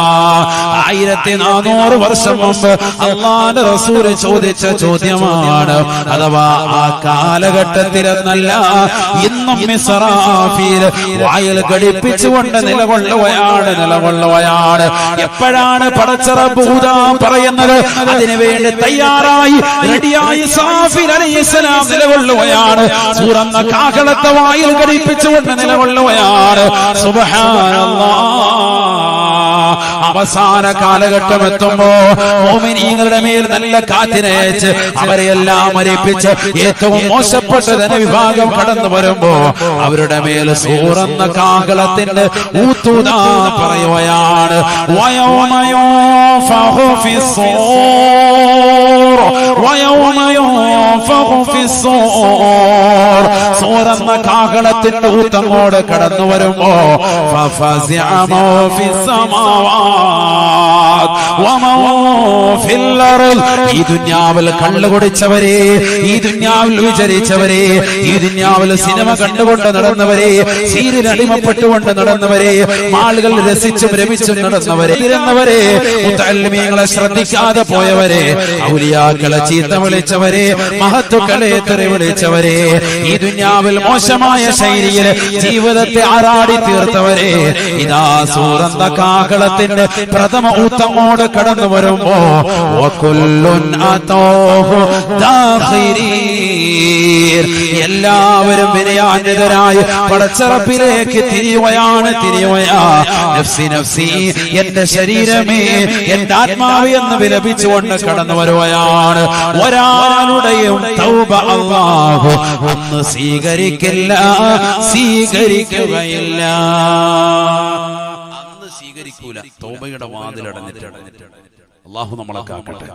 1400 വർഷം മുമ്പ് അല്ലാഹുവിന്റെ റസൂൽ ചോദിച്ച ചോദ്യമാണ്. അഥവാ ആ കാലഘട്ടത്തിലെന്നല്ല, ഇന്നും ഇസ്രാഫീൽ വായിൽ ഘടിപ്പിച്ചുകൊണ്ട് നിലകൊള്ളുകയാണ്. എപ്പോഴാണ് പടച്ച റബ്ബ് ഊതാ പറയുന്നത്, അതിനുവേണ്ടി തയ്യാറായി റെഡിയായി ഇസ്രാഫീൽ അലൈഹിസ്സലാം നിലകൊള്ളുകയാണ്. സൂറന്ന കാഹളത്തെ വായിൽ ഘടിപ്പിച്ചുകൊണ്ട് നിലകൊള്ളുകയാണ്. സുബ്ഹാനല്ലാഹ്. അവസാന കാലഘട്ടം എത്തുമ്പോ മുഅ്മിനീങ്ങളുടെ മേൽ നല്ല കാറ്റിനയച്ച് അവരെല്ലാം മരിപ്പിച്ച് ഏറ്റവും മോശപ്പെട്ട ജനവിഭാഗം കടന്നു വരുമ്പോ അവരുടെ മേൽ സൂറന്ന കാഹളത്തിന്റെ ഊത്തുദാ പറയുകയാണ്. വയൗമ യുൻഫഖു ഫിസ്സൂർ വയൗമ യുൻഫഖു ഫിസ്സൂർ. സൂറന്ന കാഹളത്തിന്റെ ഊത്തങ്ങോട് കടന്നു വരുമ്പോ ഫഫസിഅ മാ ഫിസ്സമാവാ السماوات ومن في الأرض. ഈ ദുനിയാവിൽ കള്ളു കുടിച്ചവരെ, ഈ ദുനിയാവിൽ വിചരിച്ചവരെ, ഈ ദുനിയാവിൽ സിനിമ കണ്ടുകൊണ്ട് നടന്നവരെ, സീരിയൽ അടിമപ്പെട്ടുകൊണ്ട് നടന്നവരെ, ആളുകൾ രസിച്ചും രമിച്ചും നടന്നവരെ, മുത്തഅല്ലിമീങ്ങളെ ശ്രദ്ധിക്കാതെ പോയവരെ, ഔലിയാക്കളെ ചീത്ത വിളിച്ചവരെ, മഹത്തുക്കളെ തെറി വിളിച്ചവരെ, ഈ ദുനിയാവിൽ മോശമായ ശൈലിയിൽ ജീവിതത്തെ ആറാടി തീർത്തവരെ, ഇതാ സൂറന്ത കാഹളത്തിന്റെ പ്രഥമ ഊത്തമോട് കടന്നു വരുമ്പോ എല്ലാവരും വിനയാന്വിതരായി പടച്ചറപ്പിലേക്ക് തിരിയുകയാണ്. നഫ്സി നഫ്സി, എന്റെ ശരീരമേ, എന്റെ ആത്മാവ് എന്ന് വിലപിച്ചുകൊണ്ട് കടന്നു വരുകയാണ്. ഒരാളുടെയും തൗബ അല്ലാഹു അന്ന് സ്വീകരിക്കുകയില്ല. അന്ന് സ്വീകരിക്കൂല. തൗബയുടെ വാതിലടഞ്ഞിട്ട് അല്ലാഹു നമ്മളെ കാക്കട്ടെ.